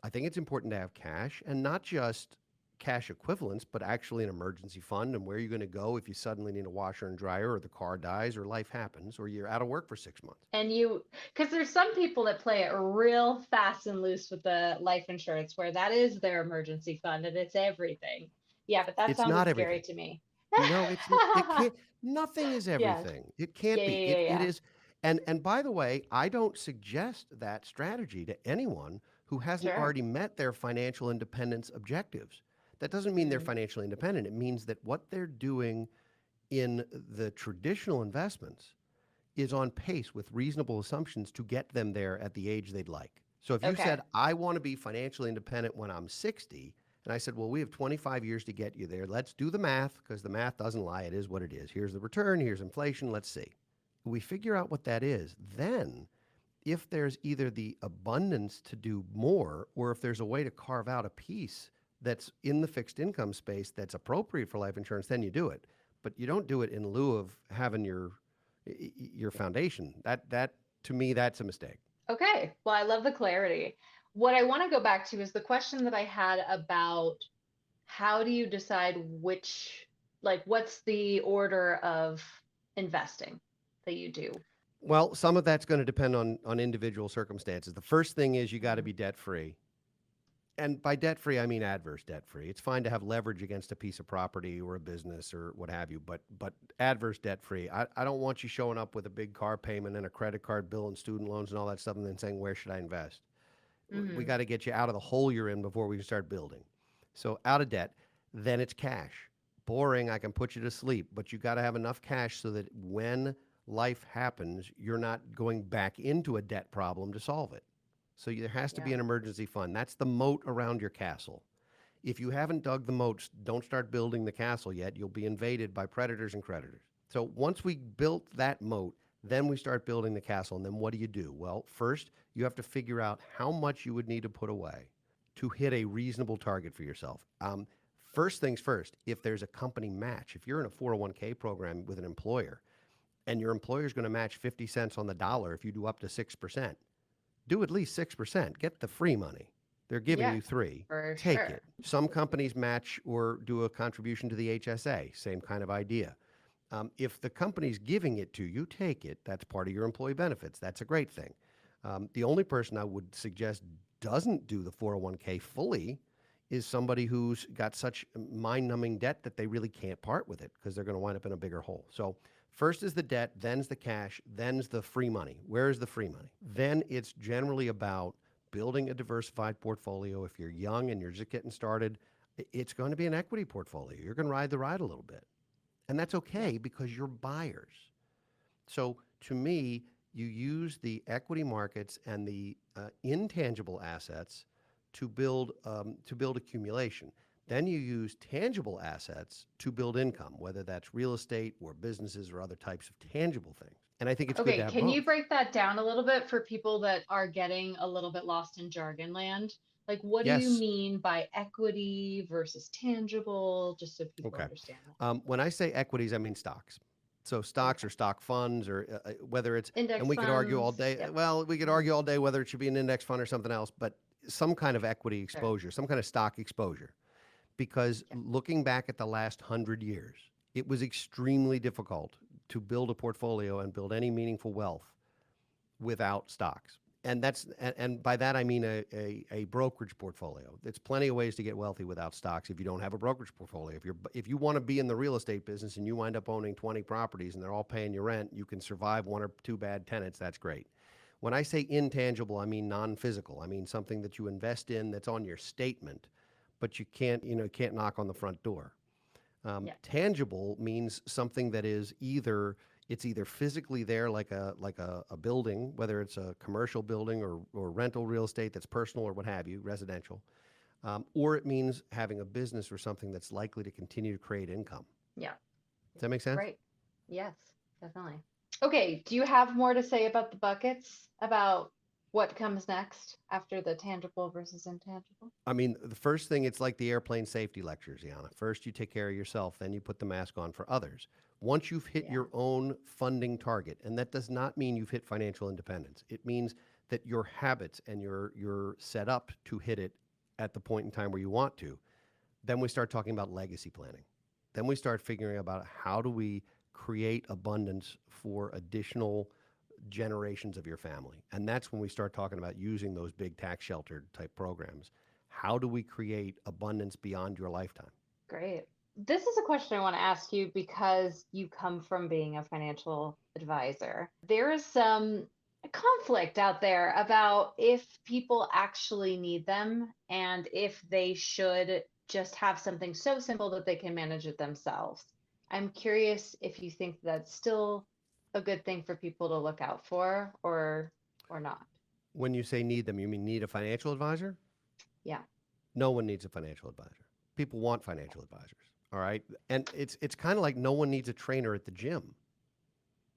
[SPEAKER 3] I think it's important to have cash and not just cash equivalents, but actually an emergency fund and where you're going to go if you suddenly need a washer and dryer or the car dies or life happens or you're out of work for 6 months.
[SPEAKER 2] And because there's some people that play it real fast and loose with the life insurance, where that is their emergency fund and it's everything. Yeah, but that
[SPEAKER 3] It's not
[SPEAKER 2] sounded scary
[SPEAKER 3] everything.
[SPEAKER 2] to me.
[SPEAKER 3] No, it can't. Nothing is
[SPEAKER 2] Yes.
[SPEAKER 3] everything. It
[SPEAKER 2] Yeah,
[SPEAKER 3] can't be.
[SPEAKER 2] yeah,
[SPEAKER 3] It
[SPEAKER 2] yeah,
[SPEAKER 3] it
[SPEAKER 2] yeah.
[SPEAKER 3] is. And by the way, I don't suggest that strategy to anyone who hasn't
[SPEAKER 2] Sure.
[SPEAKER 3] already met their financial independence objectives. That doesn't mean they're
[SPEAKER 2] Mm,
[SPEAKER 3] financially independent. It means that what they're doing in the traditional investments is on pace with reasonable assumptions to get them there at the age they'd like. So if you
[SPEAKER 2] okay.
[SPEAKER 3] said, I want to be financially independent when I'm 60, and I said, well, we have 25 years to get you there. Let's do the math because the math doesn't lie. It is what it is. Here's the return. Here's inflation. Let's see. We figure out what that is. Then, if there's either the abundance to do more or if there's a way to carve out a piece that's in the fixed income space that's appropriate for life insurance, then you do it. But you don't do it in lieu of having your foundation. That to me, that's a mistake.
[SPEAKER 2] Okay. Well, I love the clarity. What I want to go back to is the question that I had about how do you decide what's the order of investing that you do?
[SPEAKER 3] Well, some of that's going to depend on individual circumstances. The first thing is you got to
[SPEAKER 2] Mm,
[SPEAKER 3] be debt free. And by debt free, I mean adverse debt free. It's fine to have leverage against a piece of property or a business or what have you, but adverse debt free. I don't want you showing up with a big car payment and a credit card bill and student loans and all that stuff and then saying, where should I invest? We
[SPEAKER 2] mhm.
[SPEAKER 3] got to get you out of the hole you're in before we can start building. So out of debt, then it's cash. Boring, I can put you to sleep, but you got to have enough cash so that when life happens, you're not going back into a debt problem to solve it. So there has to be
[SPEAKER 2] Yeah.
[SPEAKER 3] an emergency fund. That's the moat around your castle. If you haven't dug the moats, don't start building the castle yet. You'll be invaded by predators and creditors. So once we built that moat, then we start building the castle. And then what do? Well, first, you have to figure out how much you would need to put away to hit a reasonable target for yourself. First things first, if there's a company match, if you're in a 401k program with an employer and your employer is going to match 50 cents on the dollar if you do up to 6%, do at least 6%. Get the free money. They're giving
[SPEAKER 2] Yeah,
[SPEAKER 3] you three.
[SPEAKER 2] for
[SPEAKER 3] Take
[SPEAKER 2] sure.
[SPEAKER 3] it. Some companies match or do a contribution to the HSA. Same kind of idea. If the company's giving it to you, take it. That's part of your employee benefits. That's a great thing. The only person I would suggest doesn't do the 401k fully is somebody who's got such mind-numbing debt that they really can't part with it because they're going to wind up in a bigger hole. So first is the debt, then's the cash, then's the free money. Where is the free money? Then it's generally about building a diversified portfolio. If you're young and you're just getting started, it's going to be an equity portfolio. You're going to ride the ride a little bit. And that's okay because you're buyers. So to me, you use the equity markets and the intangible assets to build accumulation. Then you use tangible assets to build income, whether that's real estate or businesses or other types of tangible things. And I think it's good to
[SPEAKER 2] Okay,
[SPEAKER 3] have
[SPEAKER 2] can you
[SPEAKER 3] both.
[SPEAKER 2] break that down a little bit for people that are getting a little bit lost in jargon land? Like, what do you
[SPEAKER 3] Yes.
[SPEAKER 2] mean by equity versus tangible, just so people
[SPEAKER 3] Okay.
[SPEAKER 2] understand that?
[SPEAKER 3] When I say equities, I mean stocks. So stocks
[SPEAKER 2] Okay.
[SPEAKER 3] or stock funds or whether it's, and
[SPEAKER 2] Index
[SPEAKER 3] we could argue all
[SPEAKER 2] funds.
[SPEAKER 3] day,
[SPEAKER 2] Yep.
[SPEAKER 3] well, we could argue all day whether it should be an index fund or something else, but some kind of equity
[SPEAKER 2] Sure.
[SPEAKER 3] exposure, some kind of stock exposure. Because
[SPEAKER 2] Yep.
[SPEAKER 3] looking back at the last 100 years, it was extremely difficult to build a portfolio and build any meaningful wealth without stocks. And by that I mean a brokerage portfolio. There's plenty of ways to get wealthy without stocks if you don't have a brokerage portfolio. If you want to be in the real estate business and you wind up owning 20 properties and they're all paying you rent, you can survive one or two bad tenants, that's great. When I say intangible, I mean non-physical. I mean something that you invest in that's on your statement, but you can't knock on the front door.
[SPEAKER 2] Yeah.
[SPEAKER 3] Tangible means something that is either physically there, like a building, whether it's a commercial building or rental real estate that's personal or what have you, residential, or it means having a business or something that's likely to continue to create income.
[SPEAKER 2] Yeah.
[SPEAKER 3] Does that make sense?
[SPEAKER 2] Great. Yes, definitely. Okay, do you have more to say about the buckets, about what comes next after the tangible versus intangible?
[SPEAKER 3] I mean, the first thing, it's like the airplane safety lectures, Yana. First, you take care of yourself, then you put the mask on for others. Once you've hit
[SPEAKER 2] Yeah.
[SPEAKER 3] your own funding target, and that does not mean you've hit financial independence. It means that your habits and you're set up to hit it at the point in time where you want to. Then we start talking about legacy planning. Then we start figuring about how do we create abundance for additional generations of your family. And that's when we start talking about using those big tax shelter type programs. How do we create abundance beyond your lifetime?
[SPEAKER 2] Great. This is a question I want to ask you because you come from being a financial advisor. There is some conflict out there about if people actually need them and if they should just have something so simple that they can manage it themselves. I'm curious if you think that's still a good thing for people to look out for or not.
[SPEAKER 3] When you say need them, you mean need a financial advisor?
[SPEAKER 2] Yeah.
[SPEAKER 3] No one needs a financial advisor. People want financial advisors. All right. And it's kind of like no one needs a trainer at the gym.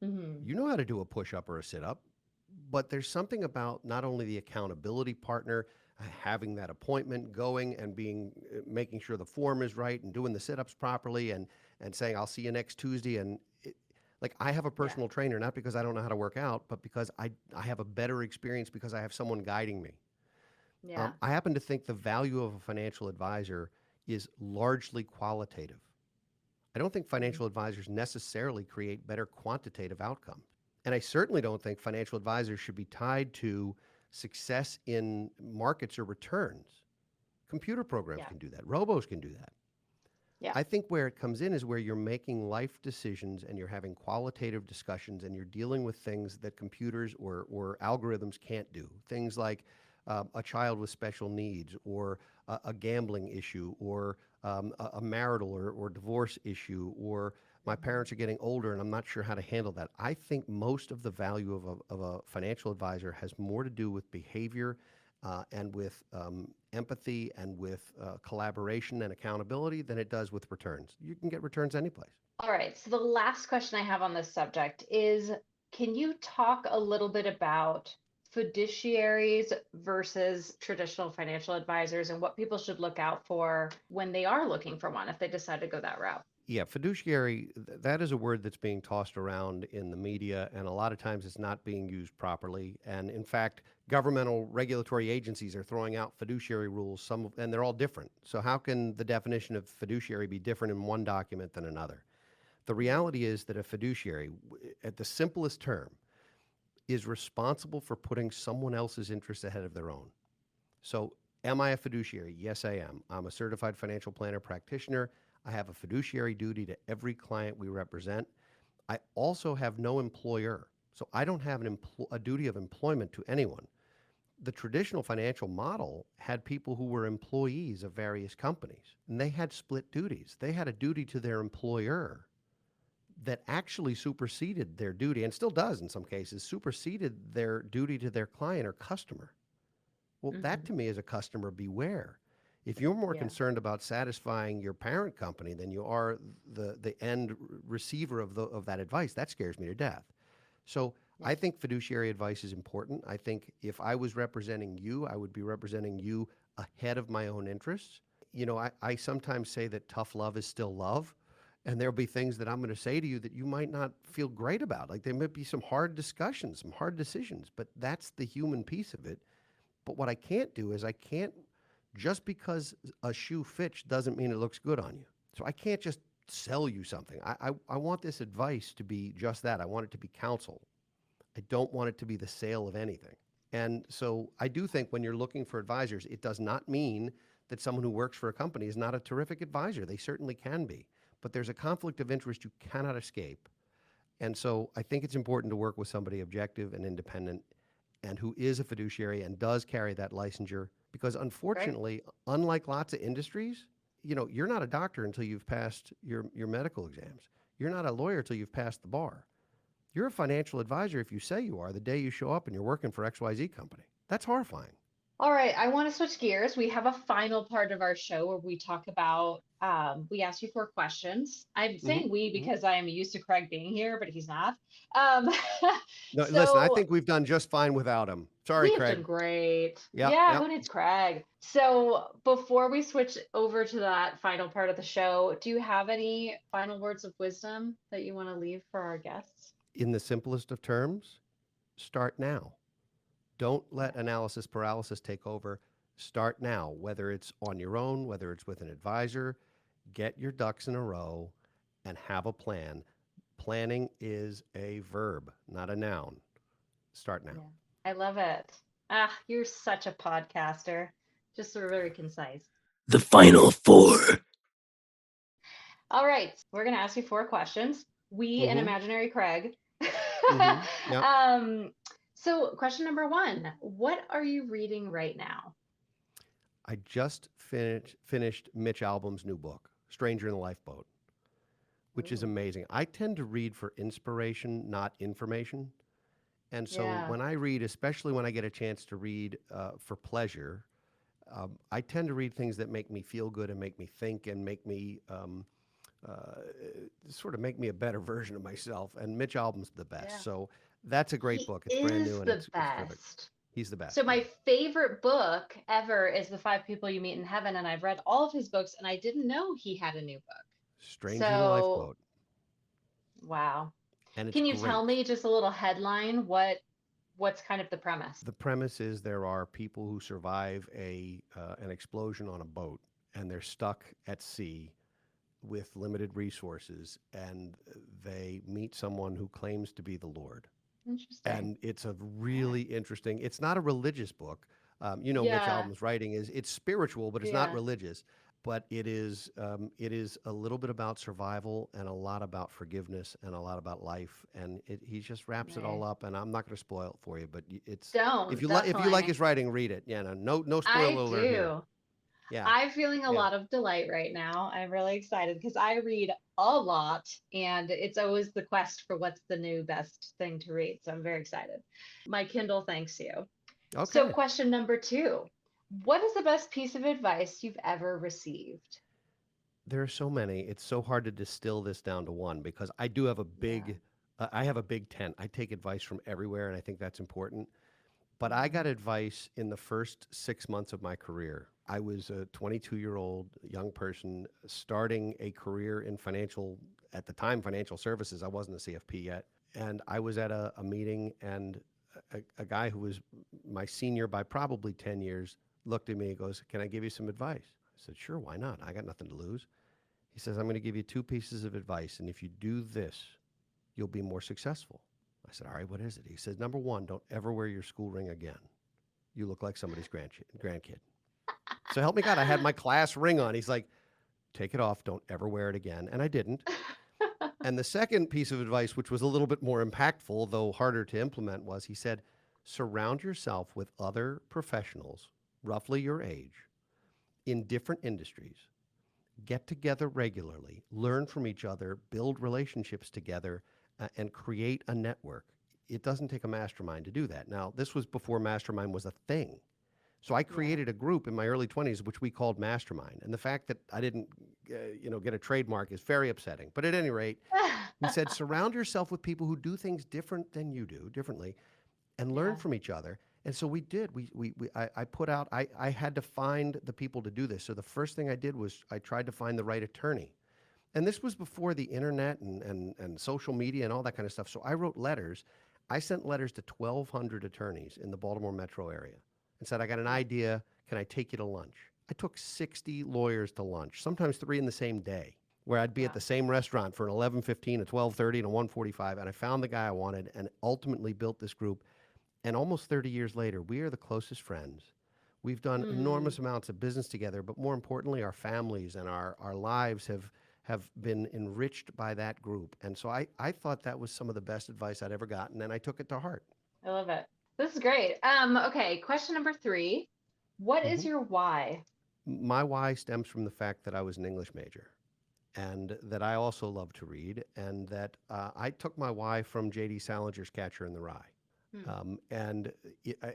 [SPEAKER 2] Mm-hmm.
[SPEAKER 3] You know how to do a push up or a sit up, but there's something about not only the accountability partner, having that appointment going and making sure the form is right and doing the sit ups properly and saying, I'll see you next Tuesday. And like I have a personal trainer, not because I don't know how to work out, but because I have a better experience because I have someone guiding me.
[SPEAKER 2] Yeah.
[SPEAKER 3] I happen to think the value of a financial advisor is largely qualitative. I don't think financial advisors necessarily create better quantitative outcomes. And I certainly don't think financial advisors should be tied to success in markets or returns. Computer programs can do that. Robos can do that.
[SPEAKER 2] Yeah.
[SPEAKER 3] I think where it comes in is where you're making life decisions and you're having qualitative discussions and you're dealing with things that computers or algorithms can't do. Things like a child with special needs or a gambling issue or a marital or divorce issue or my parents are getting older and I'm not sure how to handle that. I think most of the value of a financial advisor has more to do with behavior and with empathy and with collaboration and accountability than it does with returns. You can get returns anyplace.
[SPEAKER 2] All right. So the last question I have on this subject is, can you talk a little bit about fiduciaries versus traditional financial advisors and what people should look out for when they are looking for one, if they decide to go that route?
[SPEAKER 3] Yeah, fiduciary, that is a word that's being tossed around in the media, and a lot of times it's not being used properly. And in fact, governmental regulatory agencies are throwing out fiduciary rules, and they're all different. So how can the definition of fiduciary be different in one document than another? The reality is that a fiduciary, at the simplest term, is responsible for putting someone else's interests ahead of their own. So am I a fiduciary? Yes, I am. I'm a certified financial planner practitioner. I have a fiduciary duty to every client we represent. I also have no employer. So I don't have a duty of employment to anyone. the traditional financial model had people who were employees of various companies, and they had split duties. They had a duty to their employer that actually superseded their duty, and still does in some cases, superseded their duty to their client or customer. Well, that to me is a customer beware. If you're more
[SPEAKER 2] Yeah.
[SPEAKER 3] concerned about satisfying your parent company than you are the end receiver of that advice, that scares me to death. So I think fiduciary advice is important. I think if I was representing you, I would be representing you ahead of my own interests. You know, I sometimes say that tough love is still love. And there'll be things that I'm going to say to you that you might not feel great about. Like there might be some hard discussions, some hard decisions, but that's the human piece of it. But what I can't do is just because a shoe fits doesn't mean it looks good on you. So I can't just sell you something. I want this advice to be just that. I want it to be counsel. I don't want it to be the sale of anything. And so I do think when you're looking for advisors, it does not mean that someone who works for a company is not a terrific advisor. They certainly can be. But there's a conflict of interest you cannot escape. And so I think it's important to work with somebody objective and independent and who is a fiduciary and does carry that licensure. Because unfortunately, unlike lots of industries, you know, you're not a doctor until you've passed your medical exams. You're not a lawyer until you've passed the bar. You're a financial advisor if you say you are the day you show up and you're working for XYZ company. That's horrifying.
[SPEAKER 2] All right, I want to switch gears. We have a final part of our show where we talk about, we ask you 4 questions. I'm saying we because I am used to Craig being here, but he's not.
[SPEAKER 3] No, listen, I
[SPEAKER 2] So
[SPEAKER 3] think we've done just fine without him. Sorry,
[SPEAKER 2] we've
[SPEAKER 3] Craig.
[SPEAKER 2] done great.
[SPEAKER 3] Yep,
[SPEAKER 2] Yeah,
[SPEAKER 3] yep.
[SPEAKER 2] who needs Craig? So before we switch over to that final part of the show, do you have any final words of wisdom that you want to leave for our guests?
[SPEAKER 3] In the simplest of terms, start now. Don't let analysis paralysis take over. Start now, whether it's on your own, whether it's with an advisor. Get your ducks in a row and have a plan. Planning is a verb, not a noun. Start now.
[SPEAKER 2] Yeah, I love it. Ah, you're such a podcaster. Just sort of very concise.
[SPEAKER 4] The final 4.
[SPEAKER 2] All right, we're going to ask you 4 questions. We and
[SPEAKER 3] Mhm.
[SPEAKER 2] imaginary Craig.
[SPEAKER 3] Yep.
[SPEAKER 2] So question number 1, what are you reading right now?
[SPEAKER 3] I just finished Mitch Albom's new book, Stranger in the Lifeboat, which is
[SPEAKER 2] Ooh.
[SPEAKER 3] amazing. I tend to read for inspiration, not information. And so
[SPEAKER 2] Yeah.
[SPEAKER 3] when I read, especially when I get a chance to read for pleasure, I tend to read things that make me feel good and make me think and make me sort of make me a better version of myself. And Mitch Albom's the best.
[SPEAKER 2] Yeah.
[SPEAKER 3] So that's a great
[SPEAKER 2] He
[SPEAKER 3] book. It's brand
[SPEAKER 2] is
[SPEAKER 3] new and
[SPEAKER 2] the
[SPEAKER 3] it's terrific.
[SPEAKER 2] best.
[SPEAKER 3] He's the best.
[SPEAKER 2] So my
[SPEAKER 3] yeah.
[SPEAKER 2] favorite book ever is The 5 People You Meet in Heaven, and I've read all of his books, and I didn't know he had a new book.
[SPEAKER 3] Stranger in the Lifeboat.
[SPEAKER 2] Wow.
[SPEAKER 3] And it's
[SPEAKER 2] Can you
[SPEAKER 3] great.
[SPEAKER 2] tell me just a little headline? What's kind of the premise?
[SPEAKER 3] The premise is there are people who survive an explosion on a boat, and they're stuck at sea with limited resources, and they meet someone who claims to be the Lord.
[SPEAKER 2] Interesting.
[SPEAKER 3] And it's a really interesting. It's not a religious book. Mitch
[SPEAKER 2] Yeah.
[SPEAKER 3] Albom's writing it's spiritual, but it's not
[SPEAKER 2] Yeah.
[SPEAKER 3] religious. But it is a little bit about survival and a lot about forgiveness and a lot about life. And he just wraps it all
[SPEAKER 2] Nice.
[SPEAKER 3] up. And I'm not going to spoil it for you, but it's
[SPEAKER 2] Don't,
[SPEAKER 3] if you like
[SPEAKER 2] definitely.
[SPEAKER 3] his writing, read it. Yeah, no
[SPEAKER 2] I
[SPEAKER 3] spoiler alert here.
[SPEAKER 2] do.
[SPEAKER 3] Yeah,
[SPEAKER 2] I'm feeling a
[SPEAKER 3] yeah.
[SPEAKER 2] lot of delight right now. I'm really excited because I read a lot and it's always the quest for what's the new best thing to read. So I'm very excited. My Kindle thanks you.
[SPEAKER 3] Okay.
[SPEAKER 2] So question number 2, what is the best piece of advice you've ever received?
[SPEAKER 3] There are so many. It's so hard to distill this down to one because I do have a big, I have a big tent. I take advice from everywhere, and I think that's important. But I got advice in the first 6 months of my career. I was a 22-year-old young person starting a career in at the time, financial services. I wasn't a CFP yet. And I was at a meeting, and a guy who was my senior by probably 10 years looked at me and goes, "Can I give you some advice?" I said, "Sure, why not? I got nothing to lose." He says, "I'm going to give you 2 pieces of advice, and if you do this, you'll be more successful." I said, "All right, what is it?" He says, "Number 1, don't ever wear your school ring again. You look like somebody's grandkid." So help me God, I had my class ring on. He's like, "Take it off. Don't ever wear it again." And I didn't. And the second piece of advice, which was a little bit more impactful, though harder to implement, was he said, surround yourself with other professionals, roughly your age, in different industries. Get together regularly, learn from each other, build relationships together, and create a network. It doesn't take a mastermind to do that. Now, this was before mastermind was a thing. So I
[SPEAKER 2] Yeah.
[SPEAKER 3] created a group in my early 20s, which we called Mastermind. And the fact that I didn't, get a trademark is very upsetting. But at any rate, he said, surround yourself with people who do things different than you do, differently, and learn
[SPEAKER 2] Yeah.
[SPEAKER 3] from each other. And so we did. I put out, I had to find the people to do this. So the first thing I did was I tried to find the right attorney. And this was before the internet and social media and all that kind of stuff. So I wrote letters. I sent letters to 1,200 attorneys in the Baltimore metro area and said, I got an idea. Can I take you to lunch? I took 60 lawyers to lunch, sometimes 3 in the same day, where I'd be at
[SPEAKER 2] Wow.
[SPEAKER 3] the same restaurant for an 11:15, a 12:30, and a 1:45. And I found the guy I wanted and ultimately built this group. And almost 30 years later, we are the closest friends. We've done enormous amounts of business together, but more importantly, our families and our lives have been enriched by that group. And so I thought that was some of the best advice I'd ever gotten, and I took it to heart.
[SPEAKER 2] I love it. This is great. Okay, question number 3. What is
[SPEAKER 3] Mhm.
[SPEAKER 2] your why?
[SPEAKER 3] My why stems from the fact that I was an English major and that I also love to read, and that I took my why from J.D. Salinger's Catcher in the Rye. And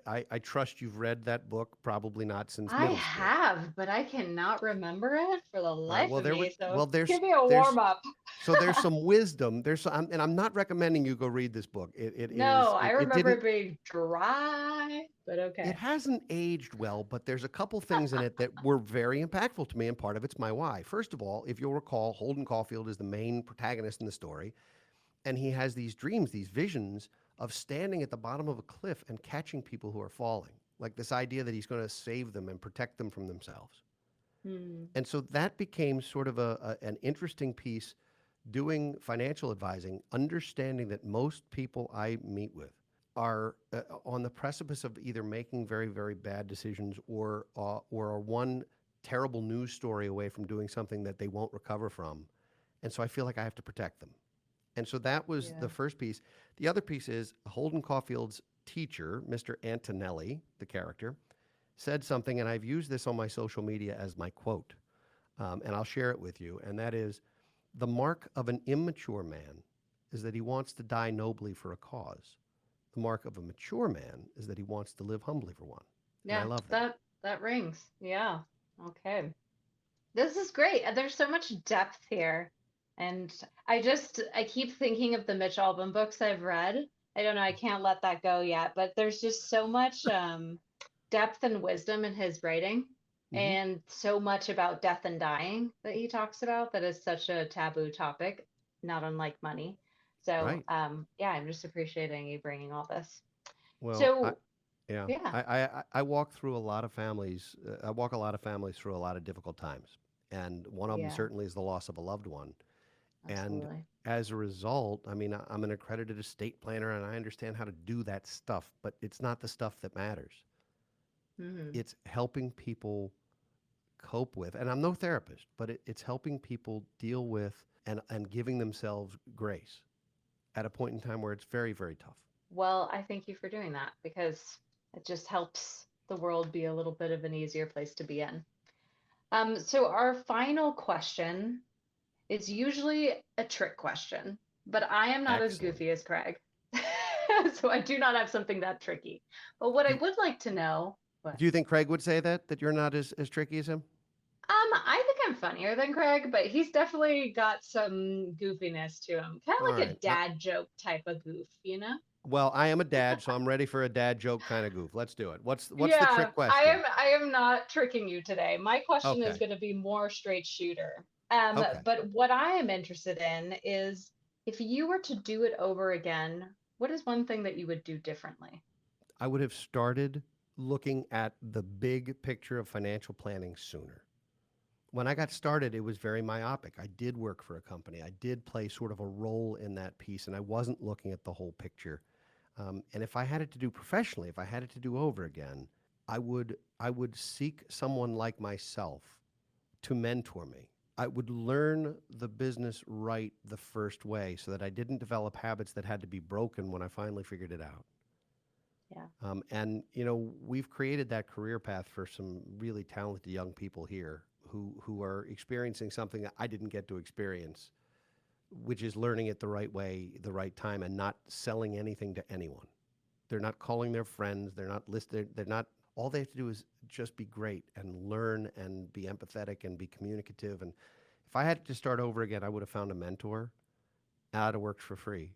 [SPEAKER 3] I trust you've read that book, probably not since
[SPEAKER 2] I
[SPEAKER 3] middle school.
[SPEAKER 2] have, but I cannot remember it for the
[SPEAKER 3] All right.
[SPEAKER 2] life
[SPEAKER 3] Well,
[SPEAKER 2] of me. So
[SPEAKER 3] there's
[SPEAKER 2] give me a warm up.
[SPEAKER 3] so there's some wisdom. And I'm not recommending you go read this book.
[SPEAKER 2] No, I
[SPEAKER 3] It
[SPEAKER 2] remember
[SPEAKER 3] didn't.
[SPEAKER 2] it being dry, but
[SPEAKER 3] It
[SPEAKER 2] okay.
[SPEAKER 3] hasn't aged well, but there's a couple things in it that were very impactful to me, and part of it's my why. First of all, if you'll recall, Holden Caulfield is the main protagonist in the story, and he has these dreams, these visions of standing at the bottom of a cliff and catching people who are falling, like this idea that he's going to save them and protect them from themselves.
[SPEAKER 2] Hmm.
[SPEAKER 3] And so that became sort of an interesting piece doing financial advising, understanding that most people I meet with are on the precipice of either making very, very bad decisions or are one terrible news story away from doing something that they won't recover from. And so I feel like I have to protect them. And so that was
[SPEAKER 2] Yeah.
[SPEAKER 3] the first piece. The other piece is Holden Caulfield's teacher, Mr. Antonelli, the character, said something, and I've used this on my social media as my quote, and I'll share it with you. And that is, the mark of an immature man is that he wants to die nobly for a cause. The mark of a mature man is that he wants to live humbly for one. And I
[SPEAKER 2] Yeah,
[SPEAKER 3] love that.
[SPEAKER 2] that rings. Yeah. Okay. This is great. There's so much depth here. And I keep thinking of the Mitch Albom books I've read. I don't know, I can't let that go yet, but there's just so much depth and wisdom in his writing,
[SPEAKER 3] Hmm.
[SPEAKER 2] and so much about death and dying that he talks about that is such a taboo topic, not unlike money. So,
[SPEAKER 3] Right.
[SPEAKER 2] yeah, I'm just appreciating you bringing all this.
[SPEAKER 3] Well,
[SPEAKER 2] So,
[SPEAKER 3] yeah,
[SPEAKER 2] yeah,
[SPEAKER 3] I walk through a lot of families. I walk a lot of families through a lot of difficult times. And one of them
[SPEAKER 2] yeah,
[SPEAKER 3] certainly is the loss of a loved one. And
[SPEAKER 2] absolutely.
[SPEAKER 3] as a result, I mean, I'm an accredited estate planner and I understand how to do that stuff, but it's not the stuff that matters.
[SPEAKER 2] Hmm.
[SPEAKER 3] It's helping people cope with, and I'm no therapist, but it's helping people deal with and giving themselves grace at a point in time where it's very, very tough.
[SPEAKER 2] Well, I thank you for doing that because it just helps the world be a little bit of an easier place to be in. So our final question is usually a trick question, but I am not as
[SPEAKER 3] Excellent.
[SPEAKER 2] goofy as Craig. So I do not have something that tricky. But what I
[SPEAKER 3] Do,
[SPEAKER 2] would like to know, what?
[SPEAKER 3] do you think Craig would say that you're not as tricky as him?
[SPEAKER 2] I think I'm funnier than Craig, but he's definitely got some goofiness to him. Kind
[SPEAKER 3] All
[SPEAKER 2] of like a
[SPEAKER 3] right.
[SPEAKER 2] dad joke type of goof, you know?
[SPEAKER 3] Well, I am a dad, so I'm ready for a dad joke kind of goof. Let's do it. What's the
[SPEAKER 2] Yeah,
[SPEAKER 3] trick question?
[SPEAKER 2] I am not tricking you today. My question is
[SPEAKER 3] Okay.
[SPEAKER 2] going to be more straight shooter.
[SPEAKER 3] Okay.
[SPEAKER 2] But what I am interested in is if you were to do it over again, what is one thing that you would do differently?
[SPEAKER 3] I would have started looking at the big picture of financial planning sooner. When I got started, it was very myopic. I did work for a company. I did play sort of a role in that piece, and I wasn't looking at the whole picture. And if I had it to do professionally, if I had it to do over again, I would seek someone like myself to mentor me. I would learn the business right the first way so that I didn't develop habits that had to be broken when I finally figured it out.
[SPEAKER 2] Yeah.
[SPEAKER 3] And, we've created that career path for some really talented young people here who are experiencing something that I didn't get to experience, which is learning it the right way, the right time, and not selling anything to anyone. They're not calling their friends. They're not listed. They're not, all they have to do is just be great and learn and be empathetic and be communicative. And if I had to start over again, I would have found a mentor. I'd have worked for free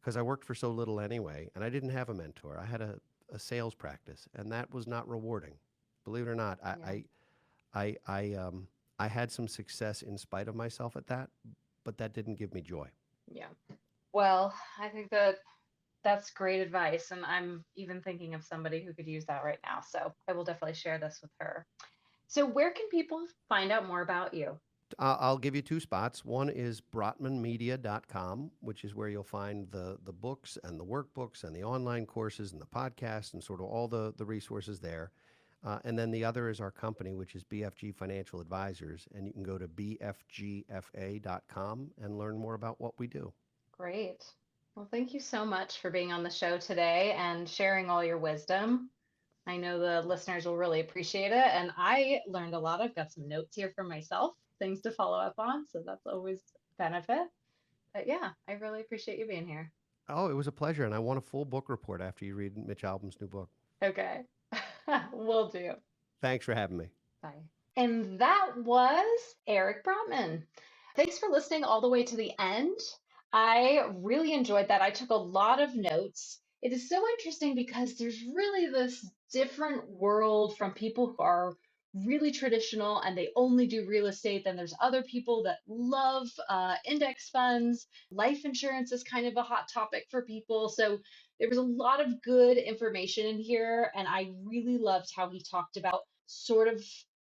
[SPEAKER 3] because I worked for so little anyway. And I didn't have a mentor. I had a sales practice, and that was not rewarding. Believe it or not, I had some success in spite of myself at that, but that didn't give me joy.
[SPEAKER 2] Yeah. Well, I think that's great advice. And I'm even thinking of somebody who could use that right now. So I will definitely share this with her. So where can people find out more about you?
[SPEAKER 3] I'll give you two spots. One is brotmanmedia.com, which is where you'll find the books and the workbooks and the online courses and the podcasts and sort of all the resources there. And then the other is our company, which is BFG Financial Advisors. And you can go to bfgfa.com and learn more about what we do.
[SPEAKER 2] Great. Well, thank you so much for being on the show today and sharing all your wisdom. I know the listeners will really appreciate it. And I learned a lot. I've got some notes here for myself, things to follow up on. So that's always a benefit. But yeah, I really appreciate you being here.
[SPEAKER 3] Oh, it was a pleasure. And I want a full book report after you read Mitch Albom's new book.
[SPEAKER 2] Okay. Will do.
[SPEAKER 3] Thanks for having me.
[SPEAKER 2] Bye. And that was Eric Brotman. Thanks for listening all the way to the end. I really enjoyed that. I took a lot of notes. It is so interesting because there's really this different world from people who are really traditional and they only do real estate. Then there's other people that love index funds. Life insurance is kind of a hot topic for people. So there was a lot of good information in here. And I really loved how he talked about sort of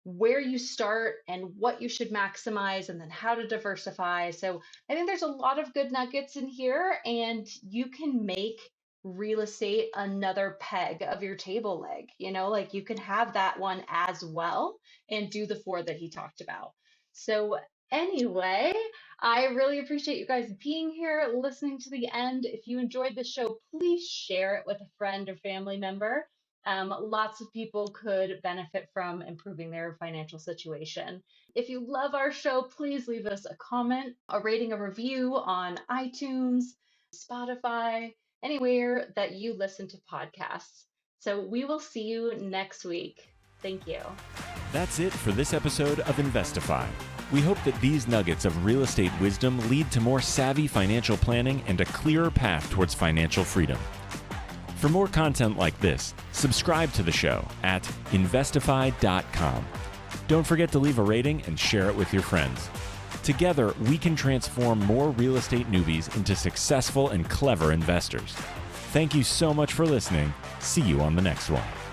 [SPEAKER 2] where you start and what you should maximize and then how to diversify. So I think there's a lot of good nuggets in here, and you can make real estate another peg of your table leg. Like you can have that one as well and do the four that he talked about. So anyway, I really appreciate you guys being here, listening to the end. If you enjoyed the show, please share it with a friend or family member. Lots of people could benefit from improving their financial situation. If you love our show, please leave us a comment, a rating, a review on iTunes, Spotify, anywhere that you listen to podcasts. So we will see you next week. Thank you.
[SPEAKER 1] That's it for this episode of Investify. We hope that these nuggets of real estate wisdom lead to more savvy financial planning and a clearer path towards financial freedom. For more content like this, subscribe to the show at investify.com. Don't forget to leave a rating and share it with your friends. Together, we can transform more real estate newbies into successful and clever investors. Thank you so much for listening. See you on the next one.